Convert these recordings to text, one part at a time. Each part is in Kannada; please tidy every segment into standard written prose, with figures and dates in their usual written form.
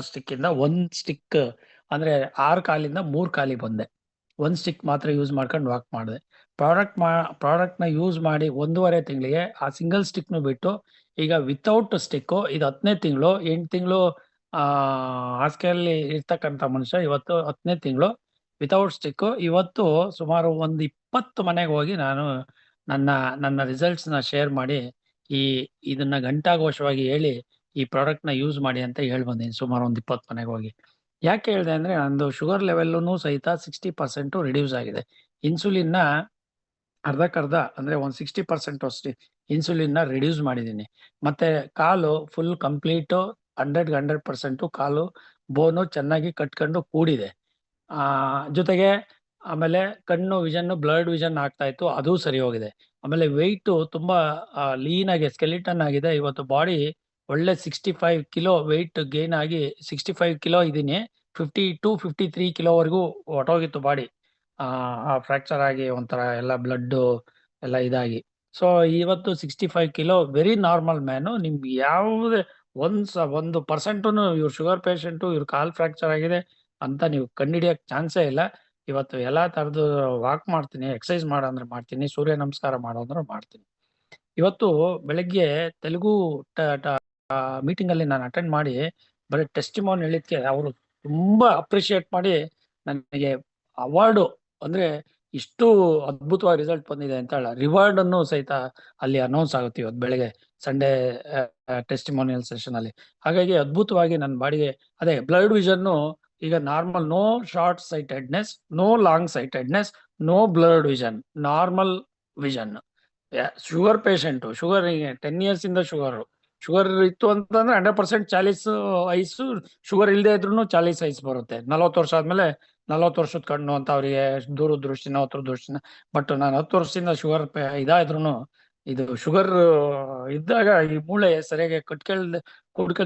ಸ್ಟಿಕ್ ಇಂದ ಒಂದ್ ಸ್ಟಿಕ್ ಅಂದ್ರೆ 6 ಕಾಲಿಂದ 3 ಕಾಲಿ ಬಂದೆ. ಒಂದ್ ಸ್ಟಿಕ್ ಮಾತ್ರ ಯೂಸ್ ಮಾಡ್ಕೊಂಡು ವಾಕ್ ಮಾಡಿದೆ. ಪ್ರಾಡಕ್ಟ್ ನ ಯೂಸ್ ಮಾಡಿ 1.5 ತಿಂಗಳಿಗೆ ಆ ಸಿಂಗಲ್ ಸ್ಟಿಕ್ ನು ಬಿಟ್ಟು ಈಗ ವಿತೌಟ್ ಸ್ಟಿಕ್ ಇದು 10ನೇ ತಿಂಗಳು. 8 ತಿಂಗಳು ಹಾಸಿಗೆಯಲ್ಲಿ ಇರ್ತಕ್ಕಂಥ ಮನುಷ್ಯ ಇವತ್ತು 10ನೇ ತಿಂಗಳು ವಿತೌಟ್ ಸ್ಟಿಕ್. ಇವತ್ತು ಸುಮಾರು ಒಂದು 20 ಮನೆಗೆ ಹೋಗಿ ನಾನು ನನ್ನ ನನ್ನ ರಿಸಲ್ಟ್ಸ್ ನ ಶೇರ್ ಮಾಡಿ ಈ ಇದನ್ನ ಘಂಟಾಘೋಷವಾಗಿ ಹೇಳಿ ಈ ಪ್ರಾಡಕ್ಟ್ ನ ಯೂಸ್ ಮಾಡಿ ಅಂತ ಹೇಳಿ ಬಂದೀನಿ. ಸುಮಾರು ಒಂದು 20 ಮನೆಗೆ ಹೋಗಿ. ಯಾಕೆ ಹೇಳಿದೆ ಅಂದ್ರೆ ನಂದು ಶುಗರ್ ಲೆವೆಲ್ನು ಸಹಿತ 60% ರಿಡ್ಯೂಸ್ ಆಗಿದೆ. ಇನ್ಸುಲಿನ್ ನ ಅರ್ಧಕ್ಕರ್ಧ ಅಂದ್ರೆ ಒಂದು 60% ಅಷ್ಟು ಇನ್ಸುಲಿನ್ ನ ರಿಡ್ಯೂಸ್ ಮಾಡಿದೀನಿ. ಮತ್ತೆ ಕಾಲು ಫುಲ್ ಕಂಪ್ಲೀಟ್ 100% ಕಾಲು ಬೋನು ಚೆನ್ನಾಗಿ ಕಟ್ಕೊಂಡು ಕೂಡಿದೆ. ಜೊತೆಗೆ ಆಮೇಲೆ ಕಣ್ಣು ವಿಷನ್ ಬ್ಲರ್ಡ್ ವಿಷನ್ ಆಗ್ತಾ ಇತ್ತು, ಅದು ಸರಿ ಹೋಗಿದೆ. ಆಮೇಲೆ ವೆಯ್ಟ್ ತುಂಬಾ ಲೀನ್ ಆಗಿ ಸ್ಕೆಲಿಟನ್ ಆಗಿದೆ. ಇವತ್ತು ಬಾಡಿ ಒಳ್ಳೆ 65 ಕಿಲೋ ವೆಯ್ಟ್ ಗೇನ್ ಆಗಿ 65 ಕಿಲೋ ಇದೀನಿ. 52-53 ಕಿಲೋವರೆಗೂ ಹೊಟ್ಟೋಗಿತ್ತು ಬಾಡಿ. ಫ್ರಾಕ್ಚರ್ ಆಗಿ ಒಂಥರ ಎಲ್ಲ ಬ್ಲಡ್ ಎಲ್ಲ ಇದಾಗಿ. ಸೊ ಇವತ್ತು 65 ಕಿಲೋ ವೆರಿ ನಾರ್ಮಲ್ ಮ್ಯಾನು. ನಿಮ್ಗೆ ಯಾವುದೇ 1% ಇವ್ರು ಶುಗರ್ ಪೇಷಂಟು ಇವ್ರ ಕಾಲ್ ಫ್ರಾಕ್ಚರ್ ಆಗಿದೆ ಅಂತ ನೀವು ಕಂಡಿಡಿಯಕ್ ಚಾನ್ಸೇ ಇಲ್ಲ. ಇವತ್ತು ಎಲ್ಲಾ ತರದ್ದು ವಾಕ್ ಮಾಡ್ತೀನಿ, ಎಕ್ಸರ್ಸೈಸ್ ಮಾಡೋ ಅಂದ್ರೆ ಮಾಡ್ತೀನಿ, ಸೂರ್ಯ ನಮಸ್ಕಾರ ಮಾಡೋ ಅಂದ್ರೆ ಮಾಡ್ತೀನಿ. ಇವತ್ತು ಬೆಳಗ್ಗೆ ತೆಲುಗು ಮೀಟಿಂಗ್ ಅಲ್ಲಿ ನಾನು ಅಟೆಂಡ್ ಮಾಡಿ ಬರೀ ಟೆಸ್ಟಿಮೋನ್ ಹೇಳಿದ್ಕೆ ಅವರು ತುಂಬಾ ಅಪ್ರಿಶಿಯೇಟ್ ಮಾಡಿ ನನಗೆ ಅವಾರ್ಡು ಅಂದ್ರೆ ಇಷ್ಟು ಅದ್ಭುತವಾಗಿ ರಿಸಲ್ಟ್ ಬಂದಿದೆ ಅಂತ ಹೇಳ ರಿವಾರ್ಡ್ ಅನ್ನು ಸಹಿತ ಅಲ್ಲಿ ಅನೌನ್ಸ್ ಆಗುತ್ತೆ ಇವತ್ತು ಬೆಳಗ್ಗೆ ಸಂಡೇ ಟೆಸ್ಟಿಮೋನಿಯಲ್ ಸೆಷನ್ ಅಲ್ಲಿ. ಹಾಗಾಗಿ ಅದ್ಭುತವಾಗಿ ನನ್ನ ಬಾಡಿಗೆ ಅದೇ ಬ್ಲಡ್ ವಿಷನ್ ಈಗ normal, no short sightedness, no long sightedness, no blurred vision, normal vision. Sugar patient, sugar 10 years ಇಂದ ಶುಗರ್ ಇತ್ತು ಅಂತಂದ್ರೆ 100% 40 ಐಸ್, ಶುಗರ್ ಇಲ್ಲದೆ ಇದ್ರು 40 ಐಸ್ ಬರುತ್ತೆ. 40 ವರ್ಷ ಆದ್ಮೇಲೆ 40 ವರ್ಷದ ಕಣ್ಣು ಅಂತ ಅವ್ರಿಗೆ ದೂರದೃಷ್ಟಿನ ದೃಷ್ಟಿನ. ಬಟ್ ನಾನು 10 ವರ್ಷದಿಂದ ಶುಗರ್ ಇದಾದ್ರೂ ಇದು ಶುಗರ್ ಇದ್ದಾಗ ಈ ಮೂಳೆ ಸರಿಯಾಗಿ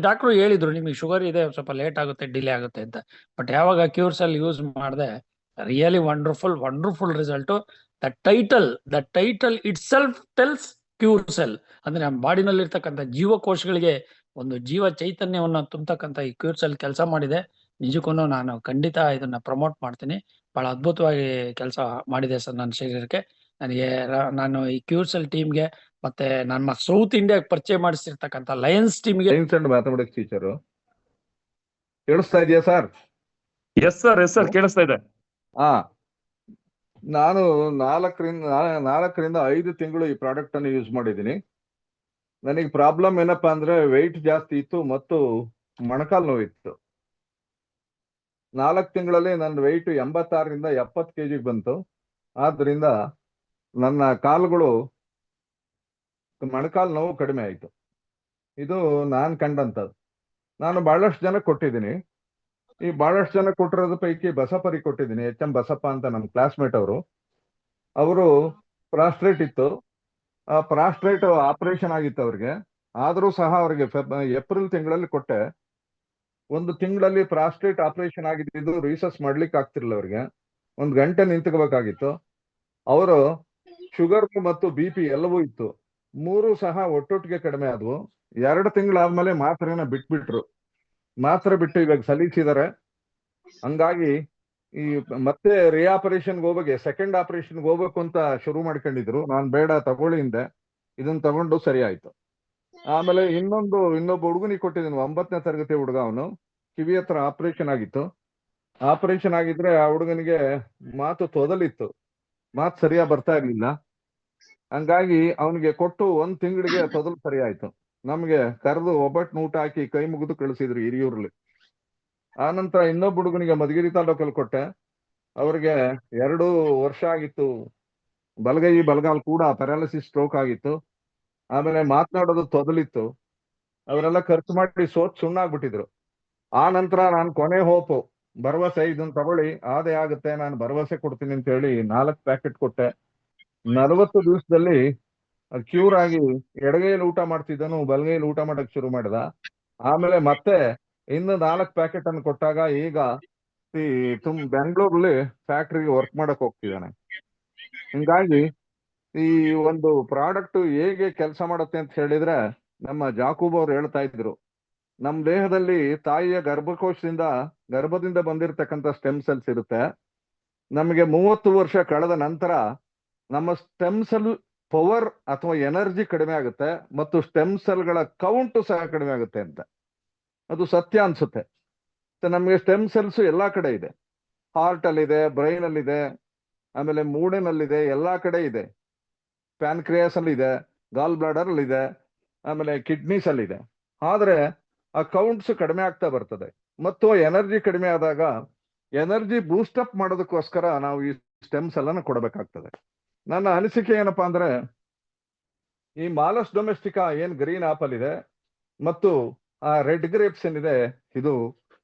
ಡಾಕ್ಟ್ರು ಹೇಳಿದ್ರು ನಿಮಗೆ ಶುಗರ್ ಇದೆ, ಸ್ವಲ್ಪ ಲೇಟ್ ಆಗುತ್ತೆ, ಡಿಲೇ ಆಗುತ್ತೆ ಅಂತ. ಬಟ್ ಯಾವಾಗ ಕ್ಯೂರ್ಸೆಲ್ ಯೂಸ್ ಮಾಡಿದೆ, really wonderful result. The title itself tells Curecell ಅಂದ್ರೆ ನಮ್ಮ ಬಾಡಿನಲ್ಲಿ ಇರ್ತಕ್ಕಂಥ ಜೀವಕೋಶಗಳಿಗೆ ಒಂದು ಜೀವ ಚೈತನ್ಯವನ್ನ ತುಂಬತಕ್ಕಂಥ ಈ ಕ್ಯೂರ್ಸೆಲ್ ಕೆಲಸ ಮಾಡಿದೆ. ನಿಜಕ್ಕೂ ನಾನು ಖಂಡಿತ ಇದನ್ನ ಪ್ರಮೋಟ್ ಮಾಡ್ತೀನಿ. ಬಹಳ ಅದ್ಭುತವಾಗಿ ಕೆಲಸ ಮಾಡಿದೆ ಸರ್ ನನ್ನ ಶರೀರಕ್ಕೆ. ನನಗೆ ನಾನು ಈ ಕ್ಯೂರ್ಸೆಲ್ ಟೀಮ್ಗೆ ಮತ್ತೆ ನಮ್ಮ ಸೌತ್ ಇಂಡಿಯಾಗೆ ಪರಿಚಯ ಮಾಡಿಸಿರ್ತಕ್ಕಂಥ ಲಯನ್ಸ್ ಟೀಮ್ಗೆ. ಸೈನ್ಸ್ ಅಂಡ್ ಮ್ಯಾಥಮೆಟಿಕ್ಸ್ ಟೀಚರು ಕೇಳಿಸ್ತಾ ಇದೆಯಾ ಸರ್? ಎಸ್ ಸರ್ ಕೇಳಿಸ್ತಾ ಇದೆ. ನಾನು 4ರಿಂದ 5 ತಿಂಗಳು ಈ ಪ್ರಾಡಕ್ಟ್ ಅನ್ನು ಯೂಸ್ ಮಾಡಿದ್ದೀನಿ. ನನಗೆ ಪ್ರಾಬ್ಲಮ್ ಏನಪ್ಪಾ ಅಂದ್ರೆ ವೆಯ್ಟ್ ಜಾಸ್ತಿ ಇತ್ತು ಮತ್ತು ಮೊಣಕಾಲು ನೋವಿತ್ತು. 4 ತಿಂಗಳಲ್ಲಿ ನನ್ನ ವೆಯ್ಟ್ 86ರಿಂದ 70 kg ಬಂತು. ಆದ್ರಿಂದ ನನ್ನ ಕಾಲುಗಳು ಮೊಣಕಾಲು ನೋವು ಕಡಿಮೆ ಆಯಿತು. ಇದು ನಾನು ಕಂಡಂಥದ್ದು. ನಾನು ಬಹಳಷ್ಟು ಜನ ಕೊಟ್ಟಿದ್ದೀನಿ. ಈ ಬಹಳಷ್ಟು ಜನ ಕೊಟ್ಟಿರೋದ್ರ ಪೈಕಿ ಬಸಪ್ಪರಿಗೆ ಕೊಟ್ಟಿದ್ದೀನಿ. HM ಬಸಪ್ಪ ಅಂತ ನಮ್ಮ ಕ್ಲಾಸ್ಮೇಟ್ ಅವರು ಪ್ರಾಸ್ಟ್ರೇಟ್ ಇತ್ತು. ಆ ಪ್ರಾಸ್ಟ್ರೇಟ್ ಆಪರೇಷನ್ ಆಗಿತ್ತು ಅವ್ರಿಗೆ. ಆದರೂ ಸಹ ಅವ್ರಿಗೆ ಏಪ್ರಿಲ್ ತಿಂಗಳಲ್ಲಿ ಕೊಟ್ಟೆ. 1 ತಿಂಗಳಲ್ಲಿ ಪ್ರಾಸ್ಟ್ರೇಟ್ ಆಪರೇಷನ್ ಆಗಿದ್ದು ರೀಸರ್ಚ್ ಮಾಡ್ಲಿಕ್ಕೆ ಆಗ್ತಿರ್ಲಿಲ್ಲ ಅವ್ರಿಗೆ. 1 ಗಂಟೆ ನಿಂತ್ಕೋಬೇಕಾಗಿತ್ತು. ಅವರು ಶುಗರ್ ಮತ್ತು BP ಎಲ್ಲವೂ ಇತ್ತು. 3 ಸಹ ಒಟ್ಟೊಟ್ಟಿಗೆ ಕಡಿಮೆ ಆದ್ವು. 2 ತಿಂಗಳಾದ್ಮೇಲೆ ಮಾತ್ರೆನ ಬಿಟ್ಬಿಟ್ರು. ಮಾತ್ರೆ ಬಿಟ್ಟು ಇವಾಗ ಸಲೀಸಿದ್ದಾರೆ. ಹಂಗಾಗಿ ಈ ಮತ್ತೆ ರಿಆಪರೇಷನ್ಗೆ ಹೋಗ್ಬೇಕು, ಸೆಕೆಂಡ್ ಆಪರೇಷನ್ಗೆ ಹೋಗ್ಬೇಕು ಅಂತ ಶುರು ಮಾಡ್ಕೊಂಡಿದ್ರು. ನಾನು ಬೇಡ ತಗೊಳ್ಳಿ ಹಿಂದೆ, ಇದನ್ನ ತಗೊಂಡು ಸರಿ ಆಯ್ತು. ಆಮೇಲೆ ಇನ್ನೊಬ್ಬ ಹುಡುಗನಿಗೆ ಕೊಟ್ಟಿದ್ದೀನಿ, 9ನೇ ತರಗತಿ ಹುಡುಗ. ಅವನು ಕಿವಿ ಹತ್ರ ಆಪರೇಷನ್ ಆಗಿತ್ತು. ಆಪರೇಷನ್ ಆಗಿದ್ರೆ ಆ ಹುಡುಗನಿಗೆ ಮಾತು ತೊದಲಿತ್ತು, ಮಾತು ಸರಿಯಾಗಿ ಬರ್ತಾ ಇರ್ಲಿಲ್ಲ. ಹಂಗಾಗಿ ಅವನಿಗೆ ಕೊಟ್ಟು 1 ತಿಂಗಳಿಗೆ ತೊದಲು ಸರಿ ಆಯ್ತು. ನಮ್ಗೆ ಕರೆದು ಒಬ್ಬಟ್ಟು ಊಟ ಹಾಕಿ ಕೈ ಮುಗಿದು ಕಳಿಸಿದ್ರು ಹಿರಿಯೂರ್ಲಿ. ಆನಂತರ ಇನ್ನೊಬ್ಬ ಹುಡುಗನಿಗೆ ಮಧುಗಿರಿ ತಾಲೂಕಲ್ಲಿ ಕೊಟ್ಟೆ. ಅವ್ರಿಗೆ 2 ವರ್ಷ ಆಗಿತ್ತು. ಬಲಗೈ ಬಲಗಾಲ್ ಕೂಡ ಪ್ಯಾರಾಲಿಸಿಸ್ ಸ್ಟ್ರೋಕ್ ಆಗಿತ್ತು. ಆಮೇಲೆ ಮಾತನಾಡೋದು ತೊದಲಿತ್ತು. ಅವರೆಲ್ಲ ಖರ್ಚು ಮಾಡಿ ಸುಣ್ಣಾಗ್ಬಿಟ್ಟಿದ್ರು. ಆ ನಂತರ ನಾನು ಕೊನೆ ಹೋಪು ಭರವಸೆ, ಇದನ್ನ ತಗೊಳ್ಳಿ ಆದೇ ಆಗುತ್ತೆ, ನಾನು ಭರವಸೆ ಕೊಡ್ತೀನಿ ಅಂತ ಹೇಳಿ 4 ಪ್ಯಾಕೆಟ್ ಕೊಟ್ಟೆ. 40 ದಿವಸದಲ್ಲಿ ಕ್ಯೂರ್ ಆಗಿ ಎಡಗೈಯಲ್ಲಿ ಊಟ ಮಾಡ್ತಿದ್ದನು, ಬಲಗೈಯಲ್ಲಿ ಊಟ ಮಾಡಕ್ ಶುರು ಮಾಡಿದ. ಆಮೇಲೆ ಮತ್ತೆ ಇನ್ನು 4 ಪ್ಯಾಕೆಟ್ ಅನ್ನು ಕೊಟ್ಟಾಗ ಈಗ ಬೆಂಗಳೂರಲ್ಲಿ ಫ್ಯಾಕ್ಟ್ರಿಗೆ ವರ್ಕ್ ಮಾಡಕ್ ಹೋಗ್ತಿದ್ದಾನೆ. ಹಿಂಗಾಗಿ ಈ ಒಂದು ಪ್ರಾಡಕ್ಟ್ ಹೇಗೆ ಕೆಲಸ ಮಾಡುತ್ತೆ ಅಂತ ಹೇಳಿದ್ರೆ, ನಮ್ಮ ಜಾಕೂಬ್ ಅವ್ರು ಹೇಳ್ತಾ ಇದ್ರು, ನಮ್ಮ ದೇಹದಲ್ಲಿ ತಾಯಿಯ ಗರ್ಭದಿಂದ ಬಂದಿರತಕ್ಕಂಥ ಸ್ಟೆಮ್ ಸೆಲ್ಸ್ ಇರುತ್ತೆ. ನಮಗೆ 30 ವರ್ಷ ಕಳೆದ ನಂತರ ನಮ್ಮ ಸ್ಟೆಮ್ ಸೆಲ್ ಪವರ್ ಅಥವಾ ಎನರ್ಜಿ ಕಡಿಮೆ ಆಗುತ್ತೆ ಮತ್ತು ಸ್ಟೆಮ್ ಸೆಲ್ಗಳ ಕೌಂಟ್ ಸಹ ಕಡಿಮೆ ಆಗುತ್ತೆ ಅಂತ. ಅದು ಸತ್ಯ ಅನ್ಸುತ್ತೆ. ನಮಗೆ ಸ್ಟೆಮ್ ಸೆಲ್ಸ್ ಎಲ್ಲಾ ಕಡೆ ಇದೆ. ಹಾರ್ಟ್ ಅಲ್ಲಿದೆ, ಬ್ರೈನ್ ಅಲ್ಲಿದೆ, ಆಮೇಲೆ ಮೂಳೆನಲ್ಲಿದೆ, ಎಲ್ಲಾ ಕಡೆ ಇದೆ. ಪ್ಯಾನ್ಕ್ರಿಯಾಸ್ ಅಲ್ಲಿ ಇದೆ, ಗಾಲ್ ಬ್ಲಾಡರ್ ಅಲ್ಲಿ ಇದೆ, ಆಮೇಲೆ ಕಿಡ್ನೀಸ್ ಅಲ್ಲಿ ಇದೆ. ಆದ್ರೆ ಆ ಕೌಂಟ್ಸ್ ಕಡಿಮೆ ಆಗ್ತಾ ಬರ್ತದೆ. ಮತ್ತು ಎನರ್ಜಿ ಕಡಿಮೆ ಆದಾಗ ಎನರ್ಜಿ ಬೂಸ್ಟ್ ಅಪ್ ಮಾಡೋದಕ್ಕೋಸ್ಕರ ನಾವು ಈ ಸ್ಟೆಮ್ ಸೆಲ್ ಅನ್ನು ಕೊಡಬೇಕಾಗ್ತದೆ. ನನ್ನ ಅನಿಸಿಕೆ ಏನಪ್ಪಾ ಅಂದ್ರೆ, ಈ ಮಾಲಸ್ ಡೊಮೆಸ್ಟಿಕಾ ಏನ್ ಗ್ರೀನ್ ಆಪಲ್ ಇದೆ ಮತ್ತು ಆ ರೆಡ್ ಗ್ರೇಪ್ಸ್ ಏನಿದೆ, ಇದು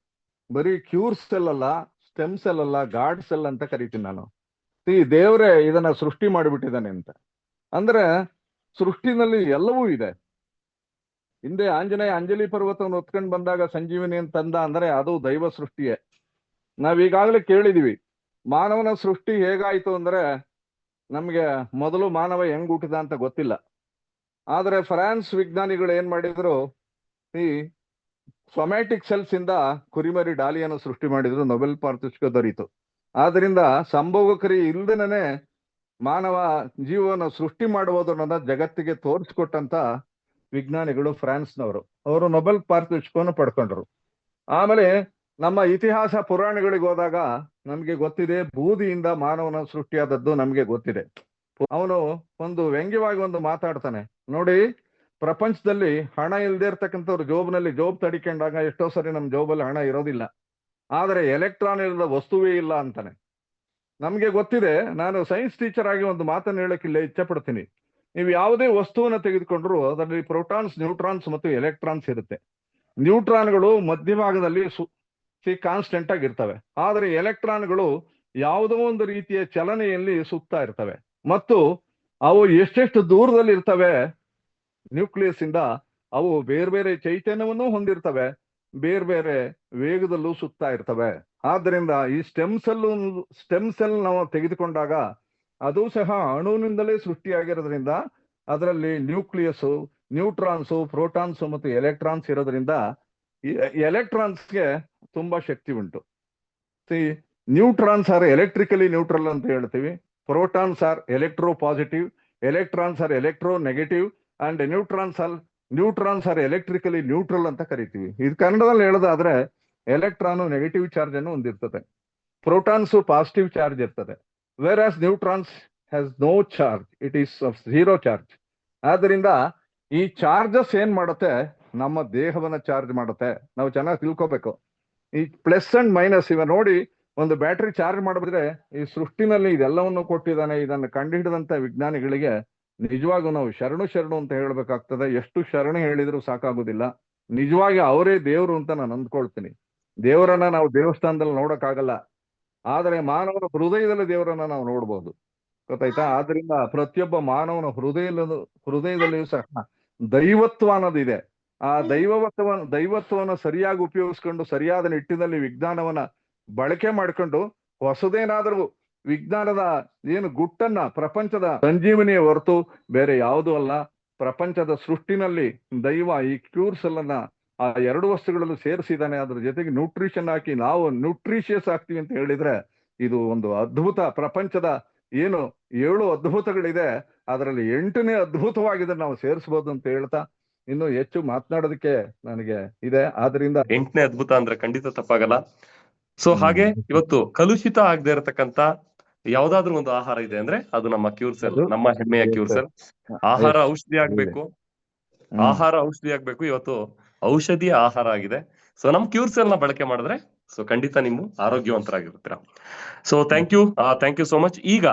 ಬರೀ ಕ್ಯೂರ್ ಸೆಲ್ ಅಲ್ಲ, ಸ್ಟೆಮ್ ಸೆಲ್ ಅಲ್ಲ, ಗಾಡ್ ಸೆಲ್ ಅಂತ ಕರಿತೀನಿ ನಾನು. ಈ ದೇವರೇ ಇದನ್ನ ಸೃಷ್ಟಿ ಮಾಡಿಬಿಟ್ಟಿದ್ದಾನೆ ಅಂತ. ಅಂದ್ರೆ ಸೃಷ್ಟಿನಲ್ಲಿ ಎಲ್ಲವೂ ಇದೆ. ಹಿಂದೆ ಆಂಜನೇಯ ಅಂಜಲಿ ಪರ್ವತವನ್ನು ಹೊತ್ಕೊಂಡು ಬಂದಾಗ ಸಂಜೀವಿನಿ ಅಂತ ತಂದ ಅಂದ್ರೆ ಅದು ದೈವ ಸೃಷ್ಟಿಯೇ. ನಾವೀಗಾಗಲೇ ಕೇಳಿದೀವಿ, ಮಾನವನ ಸೃಷ್ಟಿ ಹೇಗಾಯ್ತು ಅಂದ್ರೆ ನಮ್ಗೆ ಮೊದಲು ಮಾನವ ಹೆಂಗ್ ಹುಟ್ಟಿದ ಅಂತ ಗೊತ್ತಿಲ್ಲ. ಆದ್ರೆ ಫ್ರಾನ್ಸ್ ವಿಜ್ಞಾನಿಗಳು ಏನ್ ಮಾಡಿದ್ರು, ಈ ಸೊಮ್ಯಾಟಿಕ್ ಸೆಲ್ಸ್ ಇಂದ ಕುರಿಮರಿ ಡಾಲಿಯನ್ನು ಸೃಷ್ಟಿ ಮಾಡಿದ್ರು, ನೊಬೆಲ್ ಪಾರಿತೋಷಿಕ ದೊರೀತು. ಆದ್ರಿಂದ ಸಂಭೋಗಕರಿ ಇಲ್ದೇನೆ ಮಾನವ ಜೀವನ ಸೃಷ್ಟಿ ಮಾಡುವುದು ಅನ್ನೋದ ಜಗತ್ತಿಗೆ ತೋರಿಸ್ಕೊಟ್ಟಂತ ವಿಜ್ಞಾನಿಗಳು ಫ್ರಾನ್ಸ್ನವರು. ಅವರು ನೊಬೆಲ್ ಪಾರಿತೋಷಿಕವನ್ನು ಪಡ್ಕೊಂಡ್ರು. ಆಮೇಲೆ ನಮ್ಮ ಇತಿಹಾಸ ಪುರಾಣಗಳಿಗೆ ಹೋದಾಗ ನಮ್ಗೆ ಗೊತ್ತಿದೆ, ಬೂದಿಯಿಂದ ಮಾನವನ ಸೃಷ್ಟಿಯಾದದ್ದು ನಮ್ಗೆ ಗೊತ್ತಿದೆ. ಅವನು ಒಂದು ವ್ಯಂಗ್ಯವಾಗಿ ಒಂದು ಮಾತಾಡ್ತಾನೆ ನೋಡಿ, ಪ್ರಪಂಚದಲ್ಲಿ ಹಣ ಇಲ್ಲದೆ ಇರ್ತಕ್ಕಂಥವ್ರು ಜೋಬ್ನಲ್ಲಿ ಜೋಬ್ ತಡಿಕೊಂಡಾಗ ಎಷ್ಟೋ ಸರಿ ನಮ್ ಜೋಬಲ್ಲಿ ಹಣ ಇರೋದಿಲ್ಲ, ಆದ್ರೆ ಎಲೆಕ್ಟ್ರಾನ್ ಇಲ್ಲದ ವಸ್ತುವೇ ಇಲ್ಲ ಅಂತಾನೆ. ನಮ್ಗೆ ಗೊತ್ತಿದೆ. ನಾನು ಸೈನ್ಸ್ ಟೀಚರ್ ಆಗಿ ಒಂದು ಮಾತನ್ನು ಹೇಳಕ್ಕಿಲ್ಲ ಇಚ್ಛೆ ಪಡ್ತೀನಿ. ನೀವು ಯಾವುದೇ ವಸ್ತುವನ್ನ ತೆಗೆದುಕೊಂಡ್ರು ಅದರಲ್ಲಿ ಪ್ರೋಟಾನ್ಸ್, ನ್ಯೂಟ್ರಾನ್ಸ್ ಮತ್ತು ಎಲೆಕ್ಟ್ರಾನ್ಸ್ ಇರುತ್ತೆ. ನ್ಯೂಟ್ರಾನ್ಗಳು ಮಧ್ಯಭಾಗದಲ್ಲಿ ಕಾನ್ಸ್ಟೆಂಟ್ ಆಗಿರ್ತವೆ, ಆದ್ರೆ ಎಲೆಕ್ಟ್ರಾನ್ಗಳು ಯಾವುದೋ ಒಂದು ರೀತಿಯ ಚಲನೆಯಲ್ಲಿ ಸುತ್ತಾ ಇರ್ತವೆ. ಮತ್ತು ಅವು ಎಷ್ಟೆಷ್ಟು ದೂರದಲ್ಲಿ ಇರ್ತವೆ ನ್ಯೂಕ್ಲಿಯಸ್ ಇಂದ, ಅವು ಬೇರೆ ಬೇರೆ ಚೈತನ್ಯವನ್ನು ಹೊಂದಿರ್ತವೆ, ಬೇರೆ ಬೇರೆ ವೇಗದಲ್ಲೂ ಸುತ್ತಾ ಇರ್ತವೆ. ಆದ್ದರಿಂದ ಈ ಸ್ಟೆಮ್ ಸೆಲ್ ನಾವು ತೆಗೆದುಕೊಂಡಾಗ ಅದು ಸಹ ಅಣುವಿನಿಂದಲೇ ಸೃಷ್ಟಿಯಾಗಿರೋದ್ರಿಂದ ಅದರಲ್ಲಿ ನ್ಯೂಕ್ಲಿಯಸ್, ನ್ಯೂಟ್ರಾನ್ಸು, ಪ್ರೋಟಾನ್ಸು ಮತ್ತು ಎಲೆಕ್ಟ್ರಾನ್ಸ್ ಇರೋದ್ರಿಂದ ಎಲೆಕ್ಟ್ರಾನ್ಸ್ಗೆ ತುಂಬಾ ಶಕ್ತಿ ಉಂಟು. ನ್ಯೂಟ್ರಾನ್ಸ್ ಆರ್ ಎಲೆಕ್ಟ್ರಿಕಲಿ ನ್ಯೂಟ್ರಲ್ ಅಂತ ಹೇಳ್ತೀವಿ, protons are electropositive, electrons are electronegative and neutrons are electrically neutral ಅಂತ ಕರಿತೀವಿ. ಇದು ಕನ್ನಡದಲ್ಲಿ ಹೇಳೋದಾದ್ರೆ ಎಲೆಕ್ಟ್ರಾನು ನೆಗೆಟಿವ್ ಚಾರ್ಜ್ ಅನ್ನು ಹೊಂದಿರ್ತದೆ, ಪ್ರೋಟಾನ್ಸು ಪಾಸಿಟಿವ್ ಚಾರ್ಜ್ ಇರ್ತದೆ, whereas neutrons has no charge, it is of zero charge. ಆದ್ರಿಂದ ಈ ಚಾರ್ಜಸ್ ಏನ್ ಮಾಡುತ್ತೆ, ನಮ್ಮ ದೇಹವನ್ನ ಚಾರ್ಜ್ ಮಾಡುತ್ತೆ. ನಾವು ಚೆನ್ನಾಗಿ ತಿಳ್ಕೊಬೇಕು. ಈ ಪ್ಲಸ್ ಅಂಡ್ ಮೈನಸ್ ಇವ ನೋಡಿ, ಒಂದು ಬ್ಯಾಟ್ರಿ ಚಾರ್ಜ್ ಮಾಡಿದ್ರೆ ಈ ಸೃಷ್ಟಿನಲ್ಲಿ ಇದೆಲ್ಲವನ್ನು ಕೊಟ್ಟಿದ್ದಾನೆ. ಇದನ್ನು ಕಂಡುಹಿಡಿದಂತ ವಿಜ್ಞಾನಿಗಳಿಗೆ ನಿಜವಾಗೂ ನಾವು ಶರಣು ಅಂತ ಹೇಳ್ಬೇಕಾಗ್ತದೆ. ಎಷ್ಟು ಶರಣು ಹೇಳಿದ್ರು ಸಾಕಾಗುದಿಲ್ಲ. ನಿಜವಾಗಿ ಅವರೇ ದೇವರು ಅಂತ ನಾನು ಅಂದ್ಕೊಳ್ತೀನಿ. ದೇವರನ್ನ ನಾವು ದೇವಸ್ಥಾನದಲ್ಲಿ ನೋಡಕ್ಕಾಗಲ್ಲ, ಆದರೆ ಮಾನವನ ಹೃದಯದಲ್ಲಿ ದೇವರನ್ನ ನಾವು ನೋಡ್ಬೋದು, ಗೊತ್ತಾಯ್ತಾ? ಆದ್ರಿಂದ ಪ್ರತಿಯೊಬ್ಬ ಮಾನವನ ಹೃದಯದಲ್ಲಿಯೂ ಸಹ ದೈವತ್ವ ಅನ್ನೋದಿದೆ. ಆ ದೈವತ್ವವನ್ನು ಸರಿಯಾಗಿ ಉಪಯೋಗಿಸ್ಕೊಂಡು ಸರಿಯಾದ ನಿಟ್ಟಿನಲ್ಲಿ ವಿಜ್ಞಾನವನ್ನ ಬಳಕೆ ಮಾಡ್ಕೊಂಡು ಹೊಸದೇನಾದ್ರೂ ವಿಜ್ಞಾನದ ಏನು ಗುಟ್ಟನ್ನ, ಪ್ರಪಂಚದ ಸಂಜೀವನಿಯ ಹೊರತು ಬೇರೆ ಯಾವುದೂ ಅಲ್ಲ. ಪ್ರಪಂಚದ ಸೃಷ್ಟಿನಲ್ಲಿ ದೈವ ಈ ಕ್ಯೂರ್ ಸೆಲ್ ಅನ್ನ ಆ 2 ವಸ್ತುಗಳಲ್ಲೂ ಸೇರಿಸಿದಾನೆ. ಅದ್ರ ಜೊತೆಗೆ ನ್ಯೂಟ್ರಿಷನ್ ಹಾಕಿ ನಾವು ನ್ಯೂಟ್ರಿಷಿಯಸ್ ಆಗ್ತೀವಿ ಅಂತ ಹೇಳಿದ್ರೆ ಇದು ಒಂದು ಅದ್ಭುತ. ಪ್ರಪಂಚದ ಏನು 7 ಅದ್ಭುತಗಳಿದೆ, ಅದರಲ್ಲಿ 8ನೇ ಅದ್ಭುತವಾಗಿದೆ ನಾವು ಸೇರಿಸಬಹುದು ಅಂತ ಹೇಳ್ತಾ ಇನ್ನು ಹೆಚ್ಚು ಮಾತನಾಡೋದಕ್ಕೆ ನನಗೆ ಇದೆ. ಆದ್ರಿಂದ 8ನೇ ಅದ್ಭುತ ಅಂದ್ರೆ ಖಂಡಿತ ತಪ್ಪಾಗಲ್ಲ. ಸೊ ಹಾಗೆ ಇವತ್ತು ಕಲುಷಿತ ಆಗದೆ ಇರತಕ್ಕಂತ ಯಾವ್ದಾದ್ರು ಒಂದು ಆಹಾರ ಇದೆ ಅಂದ್ರೆ ಅದು ನಮ್ಮ ಕ್ಯೂರ್ ಸೆಲ್, ನಮ್ಮ ಹೆಮ್ಮೆಯ ಕ್ಯೂರ್ ಸೆಲ್. ಆಹಾರ ಔಷಧಿ ಆಗ್ಬೇಕು, ಆಹಾರ ಔಷಧಿ ಆಗ್ಬೇಕು. ಇವತ್ತು ಔಷಧಿಯ ಆಹಾರ ಆಗಿದೆ. ಸೊ ನಮ್ ಕ್ಯೂರ್ ಸೆಲ್ ನ ಬಳಕೆ ಮಾಡಿದ್ರೆ ಸೊ ಖಂಡಿತ ನೀವು ಆರೋಗ್ಯವಂತರಾಗಿರ್ತೀರಾ. So thank you so much. ಈಗ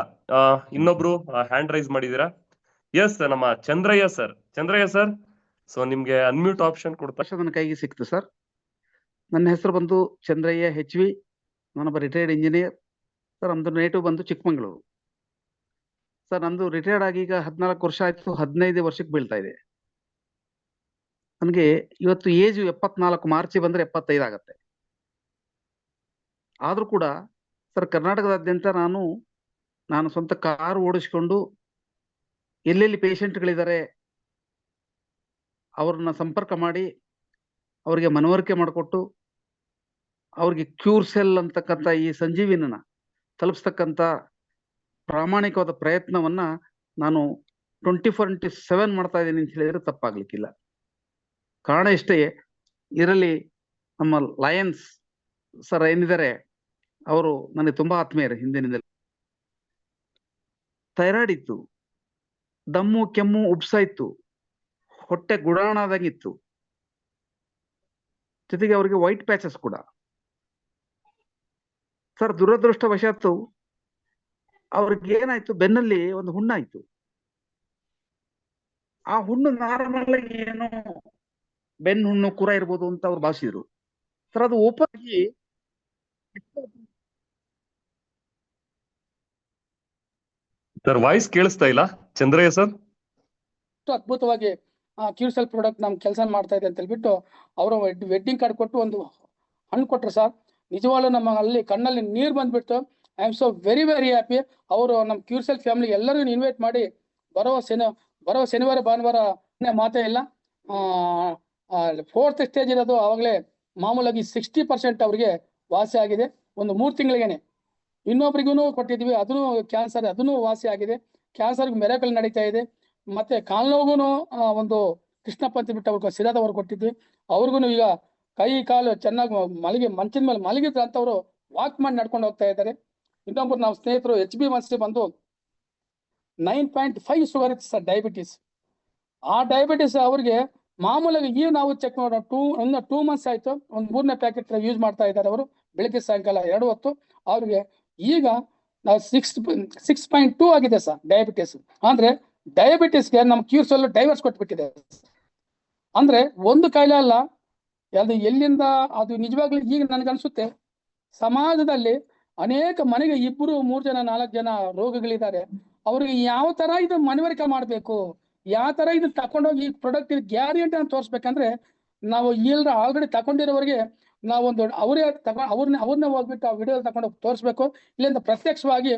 ಇನ್ನೊಬ್ರು ಹ್ಯಾಂಡ್ ರೈಸ್ ಮಾಡಿದೀರಾ. ಎಸ್, ನಮ್ಮ ಚಂದ್ರಯ್ಯ ಸರ್. ಸೊ ನಿಮ್ಗೆ ಅನ್ಮ್ಯೂಟ್ ಆಪ್ಷನ್ ಕೊಡ್ತಾ ನನ್ನ ಕೈಗೆ ಸಿಕ್ತು ಸರ್. ನನ್ನ ಹೆಸರು ಬಂದು ಚಂದ್ರಯ್ಯ HV. ನಾನೊಬ್ಬ ರಿಟೈರ್ಡ್ ಇಂಜಿನಿಯರ್ ಸರ್. ನಮ್ದು ನೇಟಿವ್ ಬಂದು ಚಿಕ್ಕಮಂಗ್ಳೂರು ಸರ್. ನಂದು ರಿಟೈರ್ಡ್ ಆಗಿ ಈಗ 14 ವರ್ಷ ಆಯ್ತು, 15 ವರ್ಷಕ್ಕೆ ಬೀಳ್ತಾ ಇದೆ. ನನಗೆ ಇವತ್ತು ಏಜ್ 74, ಮಾರ್ಚ್ ಬಂದ್ರೆ 75 ಆಗತ್ತೆ. ಆದ್ರೂ ಕೂಡ ಸರ್ ಕರ್ನಾಟಕದಾದ್ಯಂತ ನಾನು ಸ್ವಂತ ಕಾರು ಓಡಿಸ್ಕೊಂಡು ಎಲ್ಲೆಲ್ಲಿ ಪೇಷಂಟ್ಗಳಿದ್ದಾರೆ ಅವ್ರನ್ನ ಸಂಪರ್ಕ ಮಾಡಿ ಅವರಿಗೆ ಮನವರಿಕೆ ಮಾಡಿಕೊಟ್ಟು ಅವ್ರಿಗೆ ಕ್ಯೂರ್ ಸೆಲ್ ಅಂತಕ್ಕಂಥ ಈ ಸಂಜೀವಿನ ತಲುಪಿಸ್ತಕ್ಕಂಥ ಪ್ರಾಮಾಣಿಕವಾದ ಪ್ರಯತ್ನವನ್ನ ನಾನು 24/7 ಮಾಡ್ತಾ ಇದ್ದೀನಿ ಅಂತ ಹೇಳಿದ್ರೆ ತಪ್ಪಾಗ್ಲಿಕ್ಕಿಲ್ಲ. ಕಾರಣ ಇಷ್ಟೇ, ಇದರಲ್ಲಿ ನಮ್ಮ ಲಯನ್ಸ್ ಸರ್ ಏನಿದ್ದಾರೆ ಅವರು ನನಗೆ ತುಂಬಾ ಆತ್ಮೀಯರು. ಹಿಂದಿನಿಂದಲೇ ಥೈರಾಯ್ಡ್ ಇತ್ತು, ದಮ್ಮು ಕೆಮ್ಮು ಉಬ್ಸ ಇತ್ತು, ಹೊಟ್ಟೆ ಗುಡಾಣದಂಗಿತ್ತು, ಜೊತೆಗೆ ಅವರಿಗೆ ವೈಟ್ ಪ್ಯಾಚಸ್ ಕೂಡ. ಸರ್ ದುರದೃಷ್ಟವಶಾತ್ತು ಅವ್ರಿಗೆ ಏನಾಯ್ತು, ಬೆನ್ನಲ್ಲಿ ಒಂದು ಹುಣ್ಣಾಯ್ತು. ಆ ಹುಣ್ಣು ನಾರ್ಮಲ್ ಆಗಿ ಏನೋ ಬೆನ್ನು ಹುಣ್ಣು ಕುರ ಇರ್ಬೋದು ಅಂತ ಅವ್ರು ಭಾವಿಸಿದ್ರು. ಸರ್ ಅದು ಓಪನ್ ಆಗಿ ಸರ್ ವಾಯ್ಸ್ ಕೇಳಿಸ್ತಾ ಇಲ್ಲ ಚಂದ್ರಯ್ಯ ಸರ್. ಅದ್ಭುತವಾಗಿ ಕ್ಯೂರ್ಸೆಲ್ ಪ್ರಾಡಕ್ಟ್ ನಮ್ ಕೆಲಸ ಮಾಡ್ತಾ ಇದೆ ಅಂತ ಹೇಳ್ಬಿಟ್ಟು ಅವರು ವೆಡ್ಡಿಂಗ್ ಕಾರ್ಡ್ ಕೊಟ್ಟು ಒಂದು ಹಣ್ಣು ಕೊಟ್ರು ಸರ್. ನಿಜವಾಗ್ಲೂ ನಮ್ಮ ಅಲ್ಲಿ ಕಣ್ಣಲ್ಲಿ ನೀರು ಬಂದ್ಬಿಟ್ಟು I am so very very happy. ಅವರು ನಮ್ಮ ಕ್ಯೂರ್ಸೆಲ್ ಫ್ಯಾಮಿಲಿ ಎಲ್ಲರಿಗೂ ಇನ್ವೈಟ್ ಮಾಡಿ ಬರೋ ಶನಿವಾರ ಭಾನುವಾರ ಮಾತೇ ಇಲ್ಲ. 4th ಸ್ಟೇಜ್ ಇರೋದು ಆವಾಗಲೇ ಮಾಮೂಲಾಗಿ 60% ಅವ್ರಿಗೆ ವಾಸಿ ಆಗಿದೆ. ಒಂದು 3 ತಿಂಗಳಿಗೇನೆ ಇನ್ನೊಬ್ರಿಗೂ ಕೊಟ್ಟಿದ್ವಿ, ಅದನ್ನು ಕ್ಯಾನ್ಸರ್, ಅದನ್ನು ವಾಸಿ ಆಗಿದೆ. ಕ್ಯಾನ್ಸರ್ಗೆ ಮೆರಾಕಲ್ ನಡೀತಾ ಇದೆ. ಮತ್ತೆ ಕಾಲ್ನೋವುಗೂ ಒಂದು ಕೃಷ್ಣಪ್ಪ ಅಂತ ಬಿಟ್ಟು ಅವ್ರಿಗೆ ಸಿರಾದವ್ರು ಕೊಟ್ಟಿದ್ವಿ. ಅವ್ರಿಗೂ ಈಗ ಕೈ ಕಾಲು ಚೆನ್ನಾಗಿ ಮಂಚದ ಮೇಲೆ ಮಲಗಿದ್ರು ಅಂತವ್ರು ವಾಕ್ ಮಾಡಿ ನಡ್ಕೊಂಡು ಹೋಗ್ತಾ ಇದ್ದಾರೆ. ಇನ್ನೊಬ್ರು ನಾವು ಸ್ನೇಹಿತರು HB1C ಬಂದು 9.5 ಶುಗರ್ ಇತ್ತು ಸರ್, ಡಯಾಬಿಟಿಸ್. ಆ ಡಯಾಬಿಟಿಸ್ ಅವ್ರಿಗೆ ಮಾಮೂಲಾಗಿ ಈಗ ನಾವು ಚೆಕ್ ಮಾಡೋಣ 2 ಮಂತ್ಸ್ ಆಯ್ತು, ಒಂದು 3ನೇ ಪ್ಯಾಕೆಟ್ ಯೂಸ್ ಮಾಡ್ತಾ ಇದ್ದಾರೆ ಅವರು, ಬೆಳಿಗ್ಗೆ ಸಾಯಂಕಾಲ 2 ಹೊತ್ತು. ಅವ್ರಿಗೆ ಈಗ ನಾವು 6.2 ಆಗಿದೆ ಸರ್ ಡಯಾಬಿಟಿಸ್. ಅಂದ್ರೆ ಡಯಾಬಿಟಿಸ್ಗೆ ನಮ್ಮ ಕ್ಯೂರ್ಸೆಲ್ ಡೈವರ್ಸ್ ಕೊಟ್ಬಿಟ್ಟಿದೆ. ಅಂದ್ರೆ ಒಂದು ಕಾಯಿಲೆ ಅಲ್ಲ, ಅದು ಎಲ್ಲಿಂದ ಅದು ನಿಜವಾಗ್ಲೂ ಈಗ ನನ್ಗನ್ಸುತ್ತೆ ಸಮಾಜದಲ್ಲಿ ಅನೇಕ ಮನೆಗೆ 2, 3 ಜನ 4 ಜನ ರೋಗಿಗಳಿದ್ದಾರೆ. ಅವ್ರಿಗೆ ಯಾವ ತರ ಇದು ಮನವರಿಕೆ ಮಾಡ್ಬೇಕು, ಯಾವ ತರ ಇದು ತಕೊಂಡೋಗಿ ಈ ಪ್ರಾಡಕ್ಟ್ ಗ್ಯಾರಂಟಿ ಅಂತ ತೋರಿಸ್ಬೇಕಂದ್ರೆ ನಾವು ಎಲ್ಲರ ಆಲ್ರೆಡಿ ತಕೊಂಡಿರೋರಿಗೆ ನಾವೊಂದು ಅವ್ರನ್ನ ಹೋಗ್ಬಿಟ್ಟು ಆ ವಿಡಿಯೋ ತಗೊಂಡೋಗಿ ತೋರಿಸ್ಬೇಕು. ಇಲ್ಲಿಂದ ಪ್ರತ್ಯಕ್ಷವಾಗಿ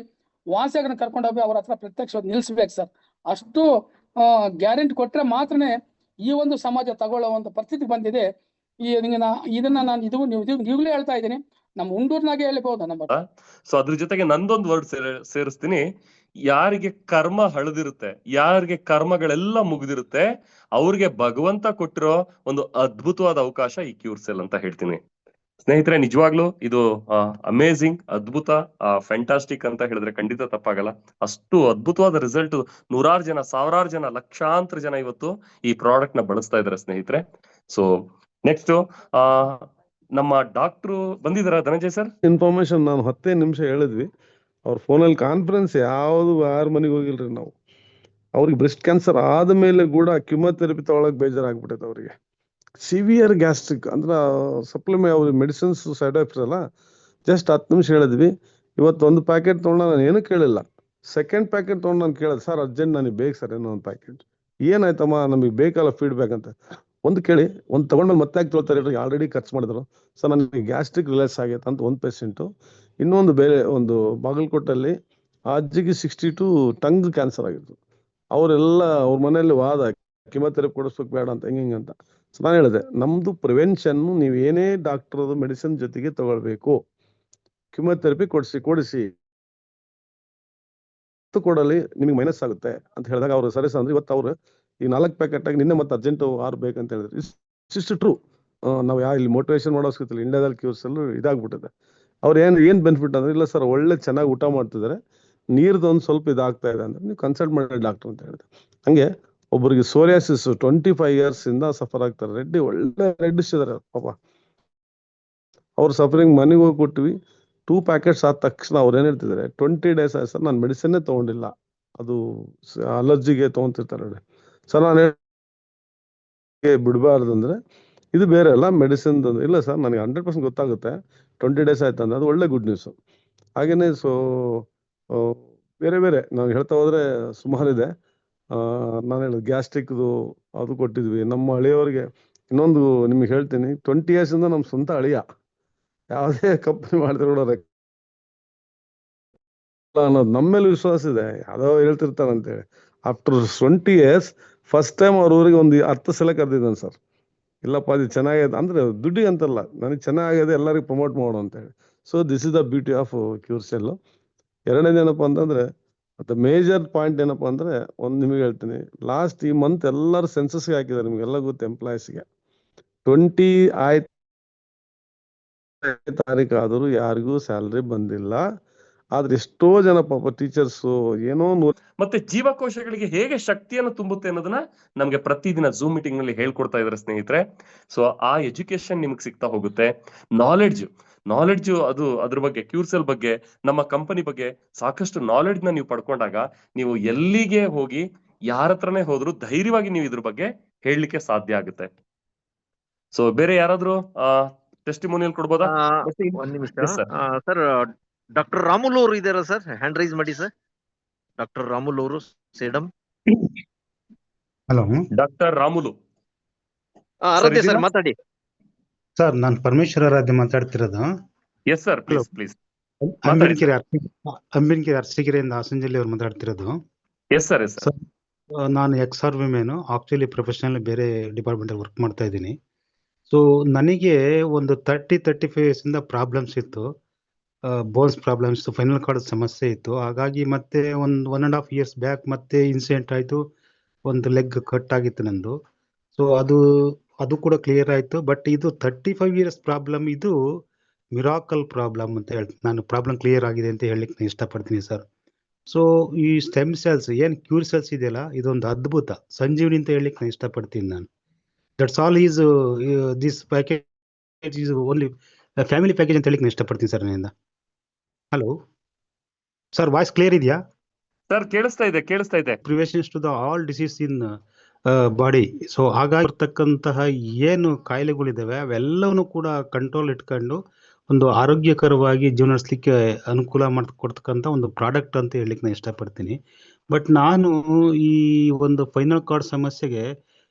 ವಾಸಿಯಾಗನ್ನ ಕರ್ಕೊಂಡೋಗಿ ಅವ್ರ ಹತ್ರ ಪ್ರತ್ಯಕ್ಷವಾಗಿ ನಿಲ್ಸ್ಬೇಕು ಸರ್. ಅಷ್ಟು ಗ್ಯಾರಂಟಿ ಕೊಟ್ರೆ ಮಾತ್ರನೇ ಈ ಒಂದು ಸಮಾಜ ತಗೊಳ್ಳೋ ಒಂದು ಪರಿಸ್ಥಿತಿ ಬಂದಿದೆ. ಇದನ್ನ ನಾನು ಈಗಲೇ ಹೇಳ್ತಾ ಇದ್ದೀನಿ, ನಮ್ಮ ಉಂಡೂರ್ನಾಗೆ ಹೇಳ್ಬಹುದು ನಮ್ಮ. ಸೊ ಅದ್ರ ಜೊತೆಗೆ ನಂದೊಂದು ವರ್ಡ್ ಸೇರಿಸ್ತೀನಿ. ಯಾರಿಗೆ ಕರ್ಮ ಹಳದಿರುತ್ತೆ, ಯಾರಿಗೆ ಕರ್ಮಗಳೆಲ್ಲ ಮುಗಿದಿರುತ್ತೆ, ಅವ್ರಿಗೆ ಭಗವಂತ ಕೊಟ್ಟಿರೋ ಒಂದು ಅದ್ಭುತವಾದ ಅವಕಾಶ ಈ ಕ್ಯೂರ್ಸೆಲ್ ಅಂತ ಹೇಳ್ತೀನಿ ಸ್ನೇಹಿತರೆ. ನಿಜವಾಗ್ಲೂ ಇದು ಅಮೇಝಿಂಗ್, ಅದ್ಭುತ, ಫ್ಯಾಂಟಾಸ್ಟಿಕ್ ಅಂತ ಹೇಳಿದ್ರೆ ಖಂಡಿತ ತಪ್ಪಾಗಲ್ಲ. ಅಷ್ಟು ಅದ್ಭುತವಾದ ರಿಸಲ್ಟ್. 100 ಜನ, 1000 ಜನ, ಲಕ್ಷಾಂತರ ಜನ ಇವತ್ತು ಈ ಪ್ರಾಡಕ್ಟ್ ನ ಬಳಸ್ತಾ ಇದ್ದಾರೆ ಸ್ನೇಹಿತರೆ. ಸೊ ನೆಕ್ಸ್ಟ್ ನಮ್ಮ ಡಾಕ್ಟ್ರು ಬಂದಿದಾರ ಧನಂಜಯ್ ಸರ್. ಇನ್ಫಾರ್ಮೇಶನ್ ನಾನು 10 ನಿಮಿಷ ಹೇಳಿದ್ವಿ. ಅವ್ರ ಫೋನಲ್ಲಿ ಕಾನ್ಫರೆನ್ಸ್ ಯಾರ ಮನೆಗೆ ಹೋಗಿಲ್ರಿ ನಾವು. ಅವ್ರಿಗೆ ಬ್ರೆಸ್ಟ್ ಕ್ಯಾನ್ಸರ್ ಆದ್ಮೇಲೆ ಕೂಡ ಕ್ಯೂಮೋಥೆರಪಿ ತಗೊಳಕ್ ಬೇಜಾರಾಗ್ಬಿಟ್ಟೈತೆ ಅವ್ರಿಗೆ. ಸಿವಿಯರ್ ಗ್ಯಾಸ್ಟ್ರಿಕ್ ಅಂದ್ರೆ ಸಪ್ಲಿಮೆಂಟ್ ಅವ್ರಿಗೆ ಮೆಡಿಸಿನ್ಸ್ ಸೈಡ್ ಎಫೆಕ್ಟ್ಸ್ ಅಲ್ಲ. ಜಸ್ಟ್ 10 ನಿಮಿಷ ಹೇಳಿದ್ವಿ. ಇವತ್ತು ಒಂದು ಪ್ಯಾಕೆಟ್ ತೊಗೊಂಡು ನಾನು ಏನೂ ಕೇಳಿಲ್ಲ. ಸೆಕೆಂಡ್ ಪ್ಯಾಕೆಟ್ ತೊಗೊಂಡು ನಾನು ಕೇಳಿದೆ, ಸರ್ ಅರ್ಜೆಂಟ್ ನನಗೆ ಬೇಕು ಸರ್ ಏನೋ ಒಂದು ಪ್ಯಾಕೆಟ್. ಏನಾಯ್ತಮ್ಮ, ನಮಗೆ ಬೇಕಲ್ಲ ಫೀಡ್ಬ್ಯಾಕ್ ಅಂತ. ಒಂದು ಕೇಳಿ, ಒಂದು ತಗೊಂಡ್ಮೇಲೆ ಮತ್ತೆ ಯಾಕೆ ತೊಳ್ತಾರೆ, ಆಲ್ರೆಡಿ ಖರ್ಚು ಮಾಡಿದ್ರು. ಸರ್ ನನಗೆ ಗ್ಯಾಸ್ಟ್ರಿಕ್ ರಿಲೈಸ್ ಆಗೈತೆ ಅಂತ ಒಂದು ಪೇಷೆಂಟು. ಇನ್ನೊಂದು ಬೇರೆ ಒಂದು ಬಾಗಲಕೋಟಲ್ಲಿ ಆ ಅಜ್ಜಿಗೆ 62 ಟಂಗ್ ಕ್ಯಾನ್ಸರ್ ಆಗಿತ್ತು. ಅವರೆಲ್ಲ ಅವ್ರ ಮನೆಯಲ್ಲಿ ವಾದ, ಕಿಮೋಥೆರಪಿ ಕೊಡಿಸ್ಬೇಕು ಬೇಡ ಅಂತ ಹಿಂಗೆ ಅಂತ. ಸೊ ನಾನು ಹೇಳಿದೆ, ನಮ್ದು ಪ್ರಿವೆನ್ಷನ್, ನೀವು ಏನೇ ಡಾಕ್ಟರ್ ಮೆಡಿಸಿನ್ ಜೊತೆಗೆ ತಗೊಳ್ಬೇಕು. ಕಿಮೋಥೆರಪಿ ಕೊಡಿಸಿ ಕೊಡಲಿ ನಿಮಗೆ ಮೈನಸ್ ಆಗುತ್ತೆ ಅಂತ ಹೇಳಿದಾಗ ಅವರು ಸರಿ ಅಂದ್ರೆ ಇವತ್ತು ಅವ್ರು ಈ 4 ಪ್ಯಾಕೆಟ್ ಆಗಿ ನಿನ್ನೆ ಮತ್ತೆ ಅರ್ಜೆಂಟ್ 6 ಬೇಕಂತ ಹೇಳಿದ್ರು. ಇಷ್ಟು ಟ್ರೂ. ನಾವು ಇಲ್ಲಿ ಮೋಟಿವೇಶನ್ ಮಾಡೋಸ್ಕಿಲ್ಲ, ಇಂಡಿಯಾದಲ್ಲಿ ಕ್ಯೂರ್ಸೆಲ್ ಇದಾಗ್ಬಿಟ್ಟಿದೆ. ಅವ್ರು ಏನ್ ಬೆನಿಫಿಟ್ ಅಂದ್ರೆ, ಇಲ್ಲ ಸರ್ ಒಳ್ಳೆ ಚೆನ್ನಾಗಿ ಊಟ ಮಾಡ್ತಿದ್ದಾರೆ, ನೀರ್ದು ಒಂದು ಸ್ವಲ್ಪ ಇದಾಗ್ತಾ ಇದೆ ಅಂದ್ರೆ ನೀವು ಕನ್ಸಲ್ಟ್ ಮಾಡಿ ಡಾಕ್ಟರ್ ಅಂತ ಹೇಳಿದೆ. ಹಂಗೆ ಒಬ್ಬರಿಗೆ ಸೋರಿಯಾಸಿಸ್ 25 years ಇಂದ ಸಫರ್ ಆಗ್ತಾರೆ. ಒಳ್ಳೆ ರೆಡ್ಡಿಶ್ ಇದಾರೆ ಪಾಪ. ಅವ್ರ ಸಫರಿಂಗ್ ಮನೆಗೆ ಹೋಗಿ ಕೊಟ್ವಿ. 2 ಪ್ಯಾಕೆಟ್ಸ್ ಆದ ತಕ್ಷಣ ಅವ್ರು ಏನ್ ಹೇಳ್ತಿದ್ದಾರೆ, 20 days ಆಯ್ತು ಸರ್ ನಾನು ಮೆಡಿಸಿನ್ನೇ ತಗೊಂಡಿಲ್ಲ, ಅದು ಅಲರ್ಜಿಗೆ ತಗೊಂತಿರ್ತಾರೆ. ಸರ್ ನಾನು ಬಿಡಬಾರ್ದು ಅಂದ್ರೆ ಇದು ಬೇರೆ ಅಲ್ಲ ಮೆಡಿಸಿನ್. ಇಲ್ಲ ಸರ್ ನನಗೆ 100% ಗೊತ್ತಾಗುತ್ತೆ, 20 days ಆಯ್ತು ಅಂದ್ರೆ ಅದು ಒಳ್ಳೆ ಗುಡ್ ನ್ಯೂಸ್. ಹಾಗೇನೆ ಸೊ ಬೇರೆ ನಾನು ಹೇಳ್ತಾ ಹೋದ್ರೆ ಸುಮಾರಿದೆ. ನಾನು ಹೇಳಿದ ಗ್ಯಾಸ್ಟ್ರಿಕ್ದು ಅದು ಕೊಟ್ಟಿದ್ವಿ ನಮ್ಮ ಹಳೆಯವರಿಗೆ. ಇನ್ನೊಂದು ನಿಮ್ಗೆ ಹೇಳ್ತೀನಿ, 20 years ಇಂದ ನಮ್ಮ ಸ್ವಂತ ಅಳಿಯ ಯಾವುದೇ ಕಂಪನಿ ಮಾಡಿದ್ರು ಕೂಡ ಅನ್ನೋದು ನಮ್ಮ ಮೇಲೆ ವಿಶ್ವಾಸ ಇದೆ. ಯಾವ್ದೋ ಹೇಳ್ತಿರ್ತಾರಂತೇಳಿ. ಆಫ್ಟರ್ 20 years ಫಸ್ಟ್ ಟೈಮ್ ಅವ್ರ ಊರಿಗೆ ಒಂದು 10 ಸಲ ಕರೆದಿದ್ದಾನೆ ಸರ್. ಇಲ್ಲಪ್ಪ ಅದು ಚೆನ್ನಾಗಿದೆ ಅಂದ್ರೆ ದುಡ್ಡಿಗೆ ಅಂತಲ್ಲ, ನನಗೆ ಚೆನ್ನಾಗಿದೆ ಎಲ್ಲರಿಗೂ ಪ್ರಮೋಟ್ ಮಾಡು ಅಂತ ಹೇಳಿ. So this is the beauty of Curecell. ಎರಡನೇದೇನಪ್ಪ ಅಂತಂದ್ರೆ ಮತ್ತೆ ಮೇಜರ್ ಪಾಯಿಂಟ್ ಏನಪ್ಪಾ ಅಂದ್ರೆ ನಿಮಗೆ ಹೇಳ್ತೀನಿ, ಲಾಸ್ಟ್ ಈ ಮಂತ್ ಎಲ್ಲರೂ ಸೆನ್ಸಸ್ಗೆ ಹಾಕಿದ್ದಾರೆ, ನಿಮ್ಗೆಲ್ಲ ಗೊತ್ತು ಎಂಪ್ಲಾಯೀಸ್ಗೆ 20 ತಾರೀಕು ಆದರೂ ಯಾರಿಗೂ ಸ್ಯಾಲ್ರಿ ಬಂದಿಲ್ಲ. ಆದ್ರೆ ಎಷ್ಟೋ ಜನ ಪಾಪ ಟೀಚರ್ಸ್ ಏನೋ ಮತ್ತೆ ಜೀವಕೋಶಗಳಿಗೆ ಹೇಗೆ ಶಕ್ತಿಯನ್ನು ತುಂಬುತ್ತೆ ಅನ್ನೋದನ್ನ ನಮ್ಗೆ ಪ್ರತಿದಿನ ಝೂಮ್ ಮೀಟಿಂಗ್ ನಲ್ಲಿ ಹೇಳ್ಕೊಡ್ತಾ ಇದಾರೆ ಸ್ನೇಹಿತರೆ. ಸೊ ಆ ಎಜುಕೇಶನ್ ನಿಮ್ಗೆ ಸಿಗ್ತಾ ಹೋಗುತ್ತೆ. ನಾಲೆಡ್ಜ್ ಅದು ಅದ್ರ ಬಗ್ಗೆ, ಕ್ಯೂರ್ಸೆಲ್ ಬಗ್ಗೆ, ನಮ್ಮ ಕಂಪನಿ ಬಗ್ಗೆ ಸಾಕಷ್ಟು ನಾಲೆಡ್ಜ್ ನ ನೀವು ಪಡ್ಕೊಂಡಾಗ ನೀವು ಎಲ್ಲಿಗೆ ಹೋಗಿ ಯಾರ ಹತ್ರನೇ ಹೋದ್ರು ಧೈರ್ಯವಾಗಿ ನೀವು ಇದ್ರ ಬಗ್ಗೆ ಹೇಳಲಿಕ್ಕೆ ಸಾಧ್ಯ ಆಗುತ್ತೆ. ಸೊ ಬೇರೆ ಯಾರಾದ್ರೂ ಟೆಸ್ಟಿಮೋನಿಯಲ್ ಕೊಡ್ಬೋದಾ? ಒಂದ್ ನಿಮಿಷ Yes, sir. ಸರ್, ಡಾಕ್ಟರ್ ರಾಮುಲ್ ಅವರು ಇದಾರ ಸರ್? ಹ್ಯಾಂಡ್ ರೈಸ್ ಮಾಡಿ ಸರ್. ಡಾಕ್ಟರ್ ರಾಮುಲ್ ಅವರು, ಸೇಡಂ. ಹಲೋ ಡಾಕ್ಟರ್ ರಾಮುಲು ಆರಾಧ್ಯ ಇದೀರಾ? ಸರ್, ಮಾತಾಡಿ. ಸರ್, ನಾನು ಪರಮೇಶ್ವರ ಆರಾಧ್ಯ ಮಾತಾಡ್ತಿರೋದು. ಎಸ್ ಸರ್, ಪ್ಲೀಸ್ ಅಂಬಿನಕೆರೆ ಅಂಬಿನಕೆರೆ ಅರಸೀಕೆರೆಯಿಂದ ಹಾಸನ ಜಿಲ್ಲೆಯವರು ಮಾತಾಡ್ತಿರೋದು. Yes sir. ನಾನು ಎಕ್ಸ್-ಆರ್ ವಿಮೆನು ಆಕ್ಚುಲಿ ಪ್ರೊಫೆಷನಲ್ ಬೇರೆ ಡಿಪಾರ್ಟ್ಮೆಂಟ್ ಅಲ್ಲಿ ವರ್ಕ್ ಮಾಡ್ತಾ ಇದ್ದೀನಿ. ಸೊ ನನಗೆ ಒಂದು 35 ಇಯರ್ಸ್ ಇಂದ ಪ್ರಾಬ್ಲಮ್ಸ್ ಇತ್ತು, ಬೋನ್ಸ್ ಪ್ರಾಬ್ಲಮ್ಸ್, ಫೈನಲ್ ಕಾರ್ಡ್ ಸಮಸ್ಯೆ ಇತ್ತು. ಹಾಗಾಗಿ ಮತ್ತೆ ಒಂದು 1.5 years ಬ್ಯಾಕ್ ಮತ್ತೆ ಇನ್ಸಿಡೆಂಟ್ ಆಯ್ತು, ಒಂದು ಲೆಗ್ ಕಟ್ ಆಗಿತ್ತು ನಂದು. ಸೊ ಅದು ಕೂಡ ಕ್ಲಿಯರ್ ಆಯ್ತು. ಬಟ್ ಇದು 35 years ಪ್ರಾಬ್ಲಮ್, ಇದು ಮಿರಾಕಲ್ ಪ್ರಾಬ್ಲಮ್ ಅಂತ ಹೇಳ್ತೀನಿ ನಾನು. ಪ್ರಾಬ್ಲಮ್ ಕ್ಲಿಯರ್ ಆಗಿದೆ ಅಂತ ಹೇಳಲಿಕ್ಕೆ ನಾನು ಇಷ್ಟಪಡ್ತೀನಿ ಸರ್. ಸೊ ಈ ಸ್ಟೆಮ್ ಸೆಲ್ಸ್ ಏನ್ ಕ್ಯೂರ್ ಸೆಲ್ಸ್ ಇದೆಯಲ್ಲ, ಇದೊಂದು ಅದ್ಭುತ ಸಂಜೀವನಿ ಅಂತ ಹೇಳಲಿಕ್ಕೆ ನಾನು ಇಷ್ಟಪಡ್ತೀನಿ ನಾನು. That's all is this package is only family package ಅಂತ ಹೇಳಲಿಕ್ಕೆ ನಾನು ಇಷ್ಟಪಡ್ತೀನಿ ಸರ್ ನನ್ನಿಂದ. ಹಲೋ ಸರ್, ವಾಯ್ಸ್ ಕ್ಲಿಯರ್ ಇದೆಯಾ? ಸರ್ ಕೇಳಿಸ್ತಾ ಇದೆ. Preventions to the all disease in body. So ಹಾಗಾಗಿರ್ತಕ್ಕಂತಹ ಏನು ಕಾಯಿಲೆಗಳಿದಾವೆ ಅವೆಲ್ಲವನ್ನು ಕೂಡ ಕಂಟ್ರೋಲ್ ಇಟ್ಕೊಂಡು ಒಂದು ಆರೋಗ್ಯಕರವಾಗಿ ಜೀವನ ನಡೆಸಲಿಕ್ಕೆ ಅನುಕೂಲ ಮಾಡಿಕೊಡ್ತಕ್ಕಂಥ ಒಂದು ಪ್ರಾಡಕ್ಟ್ ಅಂತ ಹೇಳಲಿಕ್ಕೆ ನಾನು ಇಷ್ಟಪಡ್ತೀನಿ. ಬಟ್ ನಾನು ಈ ಒಂದು ಫೈನಲ್ ಕಾರ್ಡ್ ಸಮಸ್ಯೆಗೆ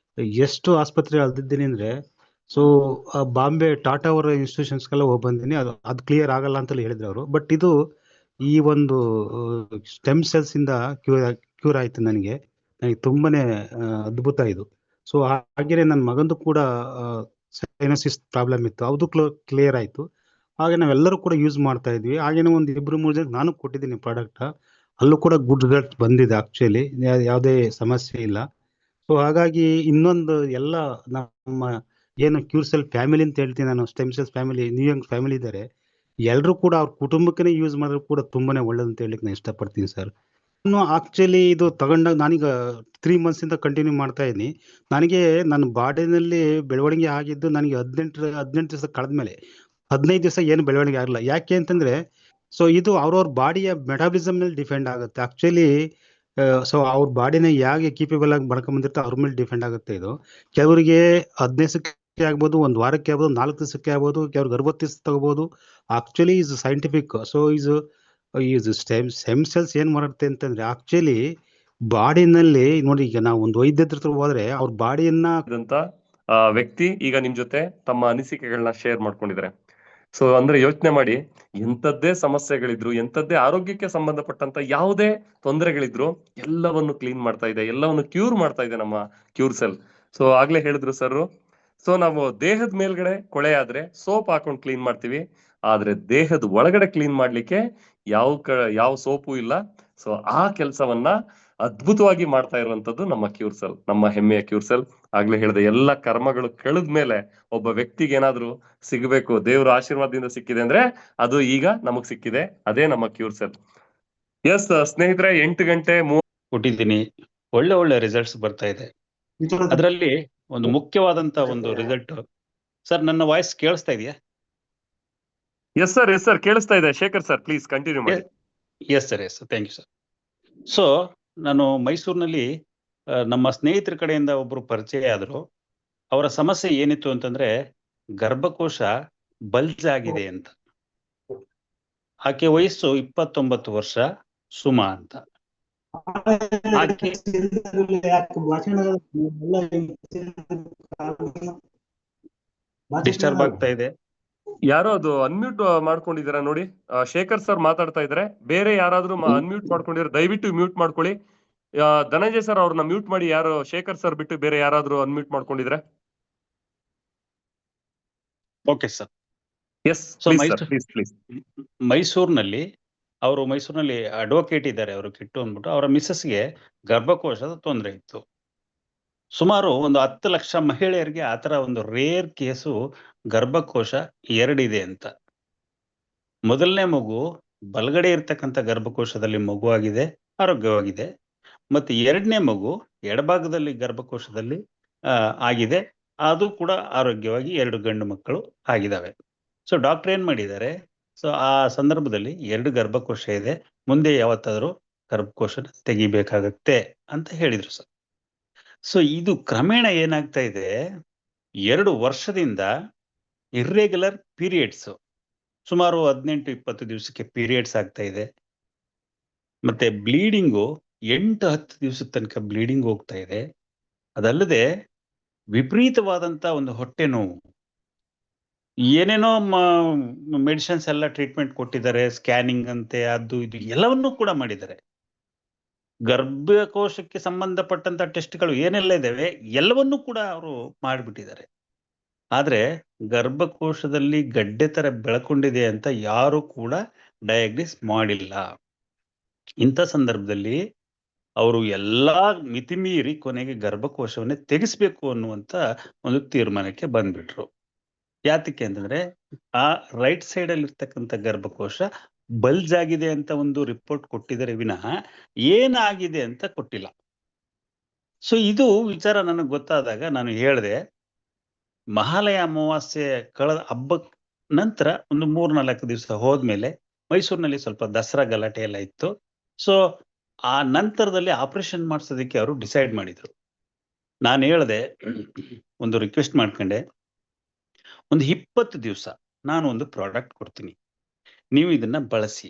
ಎಷ್ಟು ಆಸ್ಪತ್ರೆ ಅಲ್ದಿದ್ದೀನಿ ಅಂದ್ರೆ, ಸೊ ಬಾಂಬೆ ಟಾಟಾ ಅವರ ಇನ್ಸ್ಟಿಟ್ಯೂಷನ್ಸ್ಗೆಲ್ಲ ಹೋಗಿ ಬಂದಿನಿ, ಅದು ಕ್ಲಿಯರ್ ಆಗಲ್ಲ ಅಂತಲೇ ಹೇಳಿದ್ರು ಅವರು. ಬಟ್ ಇದು ಈ ಒಂದು ಸ್ಟೆಮ್ ಸೆಲ್ಸ್ ಇಂದ ಕ್ಯೂರ್ ಆಯ್ತು ನನಗೆ ತುಂಬಾನೇ ಅದ್ಭುತ ಇದು. ಸೊ ಹಾಗೆ ನನ್ನ ಮಗಂದು ಕೂಡ ಸೈನಸಿಸ್ ಪ್ರಾಬ್ಲಮ್ ಇತ್ತು, ಅದು ಕ್ಲಿಯರ್ ಆಯ್ತು. ಹಾಗೆ ನಾವೆಲ್ಲರೂ ಕೂಡ ಯೂಸ್ ಮಾಡ್ತಾ ಇದ್ವಿ. ಹಾಗೇನೆ ಒಂದು 2-3 ಜನ ನಾನು ಕೊಟ್ಟಿದ್ದೀನಿ ಪ್ರಾಡಕ್ಟ್, ಅಲ್ಲೂ ಕೂಡ ಗುಡ್ ರಿಸಲ್ಟ್ ಬಂದಿದೆ. ಆಕ್ಚುಲಿ ಯಾವುದೇ ಸಮಸ್ಯೆ ಇಲ್ಲ. ಸೊ ಹಾಗಾಗಿ ಇನ್ನೊಂದು ಎಲ್ಲ ನಮ್ಮ ಏನು ಕ್ಯೂರ್ಸೆಲ್ ಫ್ಯಾಮಿಲಿ ಅಂತ ಹೇಳ್ತೀನಿ ನಾನು, ಸ್ಟೆಮ್ ಸೆಲ್ಸ್ ಫ್ಯಾಮಿಲಿ, ನ್ಯೂಯಂಗ್ ಫ್ಯಾಮಿಲಿ ಇದ್ದಾರೆ, ಎಲ್ಲರೂ ಕೂಡ ಅವ್ರ ಕುಟುಂಬಕ್ಕೆ ಯೂಸ್ ಮಾಡಿದ್ರು ಕೂಡ ತುಂಬಾನೇ ಒಳ್ಳೇದು ಅಂತ ಹೇಳಲಿಕ್ಕೆ ನಾನು ಇಷ್ಟಪಡ್ತೀನಿ ಸರ್. ನಾನು ಆಕ್ಚುಲಿ ಇದು ತಗೊಂಡಾಗ ನಾನೀಗ 3 months ಇಂದ ಕಂಟಿನ್ಯೂ ಮಾಡ್ತಾ ಇದ್ದೀನಿ. ನನಗೆ ನನ್ನ ಬಾಡಿನಲ್ಲಿ ಬೆಳವಣಿಗೆ ಆಗಿದ್ದು ನನಗೆ 18 ದಿವಸ ಕಳೆದ್ಮೇಲೆ, 15 ದಿವಸ ಏನು ಬೆಳವಣಿಗೆ ಆಗಲ್ಲ. ಯಾಕೆ ಅಂತಂದ್ರೆ, ಸೊ ಇದು ಅವ್ರವ್ರ ಬಾಡಿಯ ಮೆಟಾಬಲಿಸಮ್ ನಲ್ಲಿ ಡಿಪೆಂಡ್ ಆಗುತ್ತೆ ಆಕ್ಚುಲಿ. ಸೊ ಅವ್ರ ಬಾಡಿನ ಹೇಗೆ ಕೀಪೇಬಲ್ ಆಗಿ ಮಾಡ್ಕೊಂಡ್ಬಂದಿರ್ತಾರೆ ಅವ್ರ ಮೇಲೆ ಡಿಪೆಂಡ್ ಆಗುತ್ತೆ ಇದು. ಕೆಲವರಿಗೆ 15 ದಿವಸಕ್ಕೆ ಆಗ್ಬೋದು, 1 ವಾರಕ್ಕೆ ಆಗ್ಬೋದು, 4 ದಿವಸಕ್ಕೆ ಆಗ್ಬೋದು, ಕೆಲವ್ರಿಗೆ 60 ದಿವಸ ತಗೋಬಹುದು. Actually is scientific. So is stem cells ಏನ್ ಮಾಡುತ್ತೆ ಅಂತಂದ್ರೆ, ಆಕ್ಚುಲಿ ಬಾಡಿನಲ್ಲಿ ನೋಡಿ, ಈಗ ನಾವು ಒಂದು ವೈದ್ಯರ ಹತ್ರ ಹೋದ್ರೆ ಅವ್ರ ಬಾಡಿಯನ್ನ ವ್ಯಕ್ತಿ ಈಗ ನಿಮ್ ಜೊತೆ ತಮ್ಮ ಅನಿಸಿಕೆಗಳನ್ನ ಶೇರ್ ಮಾಡ್ಕೊಂಡಿದ್ದಾರೆ. ಸೊ ಅಂದ್ರೆ ಯೋಚನೆ ಮಾಡಿ, ಎಂತದ್ದೇ ಸಮಸ್ಯೆಗಳಿದ್ರು, ಎಂತದ್ದೇ ಆರೋಗ್ಯಕ್ಕೆ ಸಂಬಂಧಪಟ್ಟಂತ ಯಾವುದೇ ತೊಂದರೆಗಳಿದ್ರು ಎಲ್ಲವನ್ನು ಕ್ಲೀನ್ ಮಾಡ್ತಾ ಇದೆ, ಎಲ್ಲವನ್ನು ಕ್ಯೂರ್ ಮಾಡ್ತಾ ಇದೆ ನಮ್ಮ ಕ್ಯೂರ್ಸೆಲ್. ಸೊ ಆಗ್ಲೇ ಹೇಳಿದ್ರು ಸರ್, ಸೊ ನಾವು ದೇಹದ ಮೇಲ್ಗಡೆ ಕೊಳೆ ಆದ್ರೆ ಸೋಪ್ ಹಾಕೊಂಡು ಕ್ಲೀನ್ ಮಾಡ್ತೀವಿ, ಆದ್ರೆ ದೇಹದ ಒಳಗಡೆ ಕ್ಲೀನ್ ಮಾಡ್ಲಿಕ್ಕೆ ಯಾವ ಸೋಪು ಇಲ್ಲ. ಸೊ ಆ ಕೆಲಸವನ್ನ ಅದ್ಭುತವಾಗಿ ಮಾಡ್ತಾ ಇರುವಂತದ್ದು ನಮ್ಮ ಕ್ಯೂರ್ಸೆಲ್, ನಮ್ಮ ಹೆಮ್ಮೆಯ ಕ್ಯೂರ್ಸೆಲ್. ಆಗ್ಲೇ ಹೇಳಿದೆ, ಎಲ್ಲ ಕರ್ಮಗಳು ಕಳೆದ್ಮೇಲೆ ಒಬ್ಬ ವ್ಯಕ್ತಿಗೆ ಏನಾದ್ರೂ ಸಿಗಬೇಕು, ದೇವರ ಆಶೀರ್ವಾದದಿಂದ ಸಿಕ್ಕಿದೆ ಅಂದ್ರೆ ಅದು ಈಗ ನಮಗ್ ಸಿಕ್ಕಿದೆ, ಅದೇ ನಮ್ಮ ಕ್ಯೂರ್ಸೆಲ್. ಎಸ್ ಸ್ನೇಹಿತರೆ, 8 ಗಂಟೆ ಕೊಟ್ಟಿದ್ದೀನಿ, ಒಳ್ಳೆ ರಿಸಲ್ಟ್ಸ್ ಬರ್ತಾ ಇದೆ. ಅದರಲ್ಲಿ ಒಂದು ಮುಖ್ಯವಾದಂತ ಒಂದು ರಿಸಲ್ಟ್ ಸರ್, ನನ್ನ ವಾಯ್ಸ್ ಕೇಳಿಸ್ತಾ ಇದೆಯಾ? ಎಸ್ ಸರ್ ಕೇಳಿಸ್ತಾ ಇದೆ. ಶೇಖರ್ ಸರ್, ಪ್ಲೀಸ್ ಕಂಟಿನ್ಯೂ ಮಾಡಿ. Yes sir, thank you sir. So ನಾನು ಮೈಸೂರಿನಲ್ಲಿ ನಮ್ಮ ಸ್ನೇಹಿತರ ಕಡೆಯಿಂದ ಒಬ್ರು ಪರಿಚಯ ಆದ್ರು. ಅವರ ಸಮಸ್ಯೆ ಏನಿತ್ತು ಅಂತಂದ್ರೆ, ಗರ್ಭಕೋಶ ಬಲ್ಜ್ ಆಗಿದೆ ಅಂತ. ಆಕೆ ವಯಸ್ಸು 29 ವರ್ಷ, ಸುಮಾ ಅಂತ. ಡಿಸ್ಟರ್ಬ್ ಆಗ್ತಾ ಇದೆ. ಯಾರೋ ಅದು ಅನ್ಮ್ಯೂಟ್ ಮಾಡ್ಕೊಂಡಿದ್ದೀರಾ ನೋಡಿ. ಶೇಖರ್ ಸರ್ ಮಾತಾಡ್ತಾ ಇದ್ರೆ, ಬೇರೆ ಯಾರಾದ್ರೂ ಅನ್ಮ್ಯೂಟ್ ಮಾಡ್ಕೊಂಡಿದ್ರೆ ದಯವಿಟ್ಟು ಮ್ಯೂಟ್ ಮಾಡ್ಕೊಳ್ಳಿ. ಧನಂಜಯ್ ಸರ್ ಅವ್ರನ್ನ ಮ್ಯೂಟ್ ಮಾಡಿ. ಯಾರು ಶೇಖರ್ ಸರ್ ಬಿಟ್ಟು ಬೇರೆ ಯಾರಾದ್ರೂ ಅನ್ಮ್ಯೂಟ್ ಮಾಡ್ಕೊಂಡಿದ್ರೆ okay sir. Yes so please sir, please. ಮೈಸೂರಿನಲ್ಲಿ ಅಡ್ವೊಕೇಟ್ ಇದ್ದಾರೆ, ಅವರು ಕಿಟ್ಟು ಅಂದ್ಬಿಟ್ಟು, ಅವರ ಮಿಸ್ಸಸ್ಗೆ ಗರ್ಭಕೋಶದ ತೊಂದರೆ ಇತ್ತು. ಸುಮಾರು ಒಂದು 10 ಲಕ್ಷ ಮಹಿಳೆಯರಿಗೆ ಆತರ ಒಂದು ರೇರ್ ಕೇಸು ಗರ್ಭಕೋಶ 2 ಇದೆ ಅಂತ. ಮೊದಲನೇ ಮಗು ಬಲಗಡೆ ಇರ್ತಕ್ಕಂಥ ಗರ್ಭಕೋಶದಲ್ಲಿ ಮಗು ಆಗಿದೆ, ಆರೋಗ್ಯವಾಗಿದೆ. ಮತ್ತೆ 2ನೇ ಮಗು ಎಡಭಾಗದಲ್ಲಿ ಗರ್ಭಕೋಶದಲ್ಲಿ ಆಗಿದೆ, ಅದು ಕೂಡ ಆರೋಗ್ಯವಾಗಿ 2 ಗಂಡು ಮಕ್ಕಳು ಆಗಿದಾವೆ. ಸೊ ಡಾಕ್ಟರ್ ಏನ್ ಮಾಡಿದ್ದಾರೆ, ಸೊ ಆ ಸಂದರ್ಭದಲ್ಲಿ 2 ಗರ್ಭಕೋಶ ಇದೆ, ಮುಂದೆ ಯಾವತ್ತಾದ್ರೂ ಗರ್ಭಕೋಶ ತೆಗಿಬೇಕಾಗತ್ತೆ ಅಂತ ಹೇಳಿದ್ರು ಸರ್. ಸೊ ಇದು ಕ್ರಮೇಣ ಏನಾಗ್ತಾ ಇದೆ, 2 ವರ್ಷದಿಂದ ಇರ್ರೆಗ್ಯುಲರ್ ಪೀರಿಯಡ್ಸ್, ಸುಮಾರು 18-20 ದಿವಸಕ್ಕೆ ಪೀರಿಯಡ್ಸ್ ಆಗ್ತಾ ಇದೆ. ಮತ್ತೆ ಬ್ಲೀಡಿಂಗು 8-10 ದಿವಸದ ತನಕ ಬ್ಲೀಡಿಂಗ್ ಹೋಗ್ತಾ ಇದೆ. ಅದಲ್ಲದೆ ವಿಪರೀತವಾದಂತ ಒಂದು ಹೊಟ್ಟೆ ನೋವು, ಏನೇನೋ ಮೆಡಿಸಿನ್ಸ್ ಎಲ್ಲ ಟ್ರೀಟ್ಮೆಂಟ್ ಕೊಟ್ಟಿದ್ದಾರೆ, ಸ್ಕ್ಯಾನಿಂಗ್ ಅಂತೆ ಅದು ಇದು ಎಲ್ಲವನ್ನೂ ಕೂಡ ಮಾಡಿದ್ದಾರೆ. ಗರ್ಭಕೋಶಕ್ಕೆ ಸಂಬಂಧಪಟ್ಟಂತ ಟೆಸ್ಟ್ಗಳು ಏನೆಲ್ಲ ಇದಾವೆ ಎಲ್ಲವನ್ನೂ ಕೂಡ ಅವರು ಮಾಡಿಬಿಟ್ಟಿದ್ದಾರೆ. ಆದ್ರೆ ಗರ್ಭಕೋಶದಲ್ಲಿ ಗಡ್ಡೆ ತರ ಬೆಳಕೊಂಡಿದೆ ಅಂತ ಯಾರು ಕೂಡ ಡಯಾಗ್ನಿಸ್ ಮಾಡಿಲ್ಲ. ಇಂಥ ಸಂದರ್ಭದಲ್ಲಿ ಅವರು ಎಲ್ಲಾ ಮಿತಿಮೀರಿ ಕೊನೆಗೆ ಗರ್ಭಕೋಶವನ್ನೇ ತೆಗೆಸ್ಬೇಕು ಅನ್ನುವಂತ ಒಂದು ತೀರ್ಮಾನಕ್ಕೆ ಬಂದ್ಬಿಟ್ರು. ಯಾತಕ್ಕೆ ಅಂತಂದ್ರೆ ಆ ರೈಟ್ ಸೈಡ್ ಅಲ್ಲಿ ಇರ್ತಕ್ಕಂಥ ಗರ್ಭಕೋಶ ಬಲ್ಜ್ ಆಗಿದೆ ಅಂತ ಒಂದು ರಿಪೋರ್ಟ್ ಕೊಟ್ಟಿದ್ದಾರೆ ವಿನಃ ಏನಾಗಿದೆ ಅಂತ ಕೊಟ್ಟಿಲ್ಲ. ಸೊ ಇದು ವಿಚಾರ ನನಗೆ ಗೊತ್ತಾದಾಗ ನಾನು ಹೇಳಿದೆ, ಮಹಾಲಯ ಅಮಾವಾಸ್ಯೆ ಕಳೆದ ಹಬ್ಬ ನಂತರ ಒಂದು 3-4 ದಿವಸ ಹೋದ್ಮೇಲೆ ಮೈಸೂರಿನಲ್ಲಿ ಸ್ವಲ್ಪ ದಸರಾ ಗಲಾಟೆ ಎಲ್ಲ ಇತ್ತು. ಸೊ ಆ ನಂತರದಲ್ಲಿ ಆಪರೇಷನ್ ಮಾಡಿಸೋದಕ್ಕೆ ಅವರು ಡಿಸೈಡ್ ಮಾಡಿದ್ರು. ನಾನು ಹೇಳಿದೆ, ಒಂದು ರಿಕ್ವೆಸ್ಟ್ ಮಾಡ್ಕೊಂಡೆ, ಒಂದು 20 ದಿವಸ ನಾನು ಒಂದು ಪ್ರಾಡಕ್ಟ್ ಕೊಡ್ತೀನಿ, ನೀವು ಇದನ್ನ ಬಳಸಿ.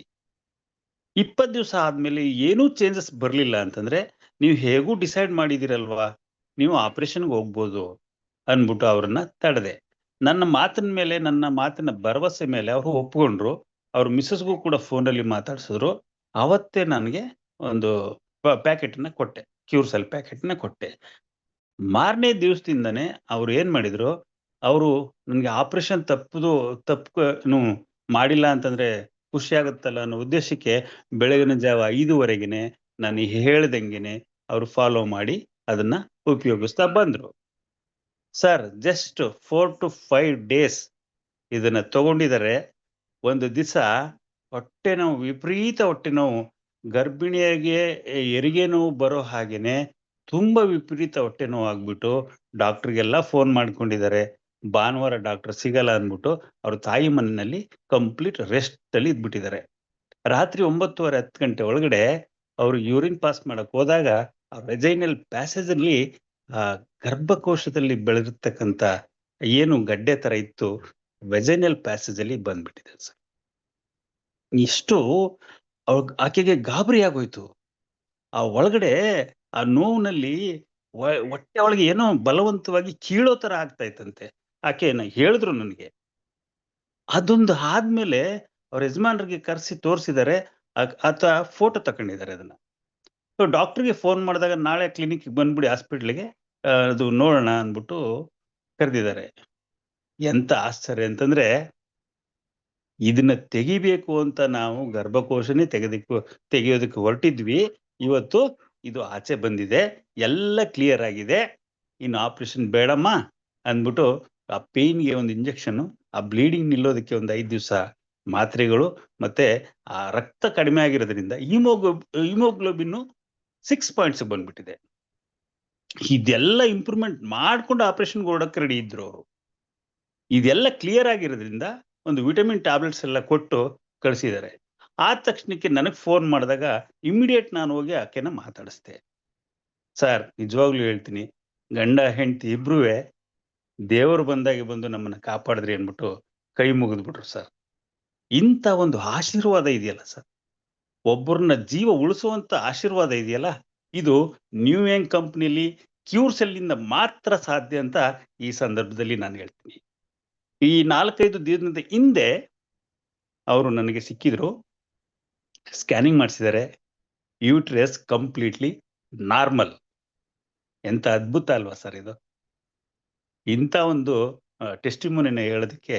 20 ದಿವಸ ಆದ್ಮೇಲೆ ಏನೂ ಚೇಂಜಸ್ ಬರಲಿಲ್ಲ ಅಂತಂದ್ರೆ ನೀವು ಹೇಗೂ ಡಿಸೈಡ್ ಮಾಡಿದಿರಲ್ವಾ, ನೀವು ಆಪರೇಷನ್ಗೆ ಹೋಗ್ಬೋದು ಅನ್ಬಿಟ್ಟು ಅವ್ರನ್ನ ತಡೆದೆ. ನನ್ನ ಮಾತಿನ ಭರವಸೆ ಮೇಲೆ ಅವರು ಒಪ್ಕೊಂಡ್ರು. ಅವ್ರ ಮಿಸ್ಸಸ್ಗೂ ಕೂಡ ಫೋನಲ್ಲಿ ಮಾತಾಡ್ಸಿದ್ರು. ಅವತ್ತೇ ನನಗೆ ಒಂದು ಪ್ಯಾಕೆಟ್ನ ಕೊಟ್ಟೆ, ಕ್ಯೂರ್ಸೆಲ್ ಪ್ಯಾಕೆಟ್ನ ಕೊಟ್ಟೆ. ಮಾರನೇ ದಿವಸದಿಂದನೇ ಅವ್ರು ಏನ್ ಮಾಡಿದ್ರು, ಅವರು ನನಗೆ ಆಪರೇಷನ್ ತಪ್ಪು ಮಾಡಿಲ್ಲ ಅಂತಂದ್ರೆ ಖುಷಿ ಆಗುತ್ತಲ್ಲ ಅನ್ನೋ ಉದ್ದೇಶಕ್ಕೆ ಬೆಳಗಿನ ಜಾವ 5:15ಗೆನೆ ನಾನು ಹೇಳ್ದಂಗೆನೆ ಅವರು ಫಾಲೋ ಮಾಡಿ ಅದನ್ನ ಉಪಯೋಗಿಸ್ತಾ ಬಂದ್ರು. ಸರ್ ಜಸ್ಟ್ 4 to 5 days ಇದನ್ನ ತಗೊಂಡಿದ್ದಾರೆ. ಒಂದು ದಿವಸ ಹೊಟ್ಟೆ ನೋವು, ವಿಪರೀತ ಹೊಟ್ಟೆ ನೋವು, ಗರ್ಭಿಣಿಯರಿಗೆ ಹೆರಿಗೆ ನೋವು ಬರೋ ಹಾಗೇನೆ ತುಂಬಾ ವಿಪರೀತ ಹೊಟ್ಟೆ ನೋವು ಆಗ್ಬಿಟ್ಟು ಡಾಕ್ಟರ್ಗೆಲ್ಲ ಫೋನ್ ಮಾಡ್ಕೊಂಡಿದ್ದಾರೆ. ಭಾನುವಾರ ಡಾಕ್ಟರ್ ಸಿಗಲ್ಲ ಅಂದ್ಬಿಟ್ಟು ಅವ್ರ ತಾಯಿ ಮನೆಯಲ್ಲಿ ಕಂಪ್ಲೀಟ್ ರೆಸ್ಟ್ ಅಲ್ಲಿ ಇದ್ಬಿಟ್ಟಿದ್ದಾರೆ. ರಾತ್ರಿ 9:30-10 ಗಂಟೆ ಒಳಗಡೆ ಅವರು ಯೂರಿನ್ ಪಾಸ್ ಮಾಡಕ್ ಹೋದಾಗ ಆ ವೆಜೈನಲ್ ಪ್ಯಾಸೇಜ್ ಅಲ್ಲಿ ಆ ಗರ್ಭಕೋಶದಲ್ಲಿ ಬೆಳೆದಿರ್ತಕ್ಕಂಥ ಏನು ಗಡ್ಡೆ ತರ ಇತ್ತು, ವೆಜೈನಲ್ ಪ್ಯಾಸೇಜ್ ಅಲ್ಲಿ ಬಂದ್ಬಿಟ್ಟಿದೆ ಸರ್. ಇಷ್ಟು ಆಕೆಗೆ ಗಾಬರಿ ಆಗೋಯ್ತು. ಆ ಒಳಗಡೆ ಆ ನೋವಿನಲ್ಲಿ ಹೊಟ್ಟೆ ಒಳಗೆ ಏನೋ ಬಲವಂತವಾಗಿ ಕೀಳೋ ತರ ಆಗ್ತಾ ಇತ್ತಂತೆ. ಆಕೆನ ಹೇಳಿದ್ರು ನನಗೆ. ಅದೊಂದು ಆದ್ಮೇಲೆ ಅವ್ರ ಯಜಮಾನ್ರಿಗೆ ಕರೆಸಿ ತೋರಿಸಿದ್ದಾರೆ, ಆತ ಫೋಟೋ ತಕೊಂಡಿದ್ದಾರೆ ಅದನ್ನ. ಸೊ ಡಾಕ್ಟರ್ಗೆ ಫೋನ್ ಮಾಡಿದಾಗ ನಾಳೆ ಕ್ಲಿನಿಕ್ ಬಂದ್ಬಿಡಿ ಹಾಸ್ಪಿಟ್ಲಿಗೆ, ಅದು ನೋಡೋಣ ಅಂದ್ಬಿಟ್ಟು ಕರೆದಿದ್ದಾರೆ. ಎಂತ ಆಶ್ಚರ್ಯ ಅಂತಂದ್ರೆ, ಇದನ್ನ ತೆಗಿಬೇಕು ಅಂತ ನಾವು ಗರ್ಭಕೋಶನೇ ತೆಗೆಯೋದಕ್ಕೆ ಹೊರಟಿದ್ವಿ. ಇವತ್ತು ಇದು ಆಚೆ ಬಂದಿದೆ, ಎಲ್ಲ ಕ್ಲಿಯರ್ ಆಗಿದೆ, ಇನ್ನು ಆಪರೇಷನ್ ಬೇಡಮ್ಮ ಅಂದ್ಬಿಟ್ಟು ಆ ಪೇನ್ಗೆ ಒಂದು ಇಂಜೆಕ್ಷನ್, ಆ ಬ್ಲೀಡಿಂಗ್ ನಿಲ್ಲೋದಕ್ಕೆ ಒಂದು 5 ದಿವಸ ಮಾತ್ರೆಗಳು, ಮತ್ತೆ ಆ ರಕ್ತ ಕಡಿಮೆ ಆಗಿರೋದ್ರಿಂದ ಹಿಮೋಗ್ಲೋಬಿನ್ 6 ಪಾಯಿಂಟ್ಸ್ ಬಂದ್ಬಿಟ್ಟಿದೆ. ಇದೆಲ್ಲ ಇಂಪ್ರೂವ್ಮೆಂಟ್ ಮಾಡ್ಕೊಂಡು ಆಪರೇಷನ್ ಹೊರಡಕ್ಕೆ ರೆಡಿ ಇದ್ರು ಅವರು. ಇದೆಲ್ಲ ಕ್ಲಿಯರ್ ಆಗಿರೋದ್ರಿಂದ ಒಂದು ವಿಟಮಿನ್ ಟ್ಯಾಬ್ಲೆಟ್ಸ್ ಎಲ್ಲ ಕೊಟ್ಟು ಕಳಿಸಿದ್ದಾರೆ. ಆದ ತಕ್ಷಣಕ್ಕೆ ನನಗೆ ಫೋನ್ ಮಾಡಿದಾಗ ಇಮಿಡಿಯೇಟ್ ನಾನು ಹೋಗಿ ಆಕೆನ ಮಾತಾಡಿಸ್ದೆ. ಸರ್ ನಿಜವಾಗ್ಲೂ ಹೇಳ್ತೀನಿ, ಗಂಡ ಹೆಂಡತಿ ಇಬ್ರುವೆ ದೇವರು ಬಂದಾಗೆ ಬಂದು ನಮ್ಮನ್ನ ಕಾಪಾಡಿದ್ರಿ ಅನ್ಬಿಟ್ಟು ಕೈ ಮುಗಿದ್ಬಿಟ್ರು ಸರ್. ಇಂಥ ಒಂದು ಆಶೀರ್ವಾದ ಇದೆಯಲ್ಲ ಸರ್, ಒಬ್ಬರನ್ನ ಜೀವ ಉಳಿಸುವಂತ ಆಶೀರ್ವಾದ ಇದೆಯಲ್ಲ, ಇದು ನ್ಯೂ ಯಂಗ್ ಕಂಪ್ನಿಲಿ ಕ್ಯೂರ್ಸೆಲ್ ಇಂದ ಮಾತ್ರ ಸಾಧ್ಯ ಅಂತ ಈ ಸಂದರ್ಭದಲ್ಲಿ ನಾನು ಹೇಳ್ತೀನಿ. ಈ 4-5 ದಿನದ ಹಿಂದೆ ಅವರು ನನಗೆ ಸಿಕ್ಕಿದ್ರು, ಸ್ಕ್ಯಾನಿಂಗ್ ಮಾಡಿಸಿದ್ದಾರೆ, ಯೂಟ್ರಸ್ ಕಂಪ್ಲೀಟ್ಲಿ ನಾರ್ಮಲ್. ಎಂತ ಅದ್ಭುತ ಅಲ್ವಾ ಸರ್ ಇದು. ಇಂಥ ಒಂದು ಟೆಸ್ಟಿಮೋನಿನ ಹೇಳೋದಕ್ಕೆ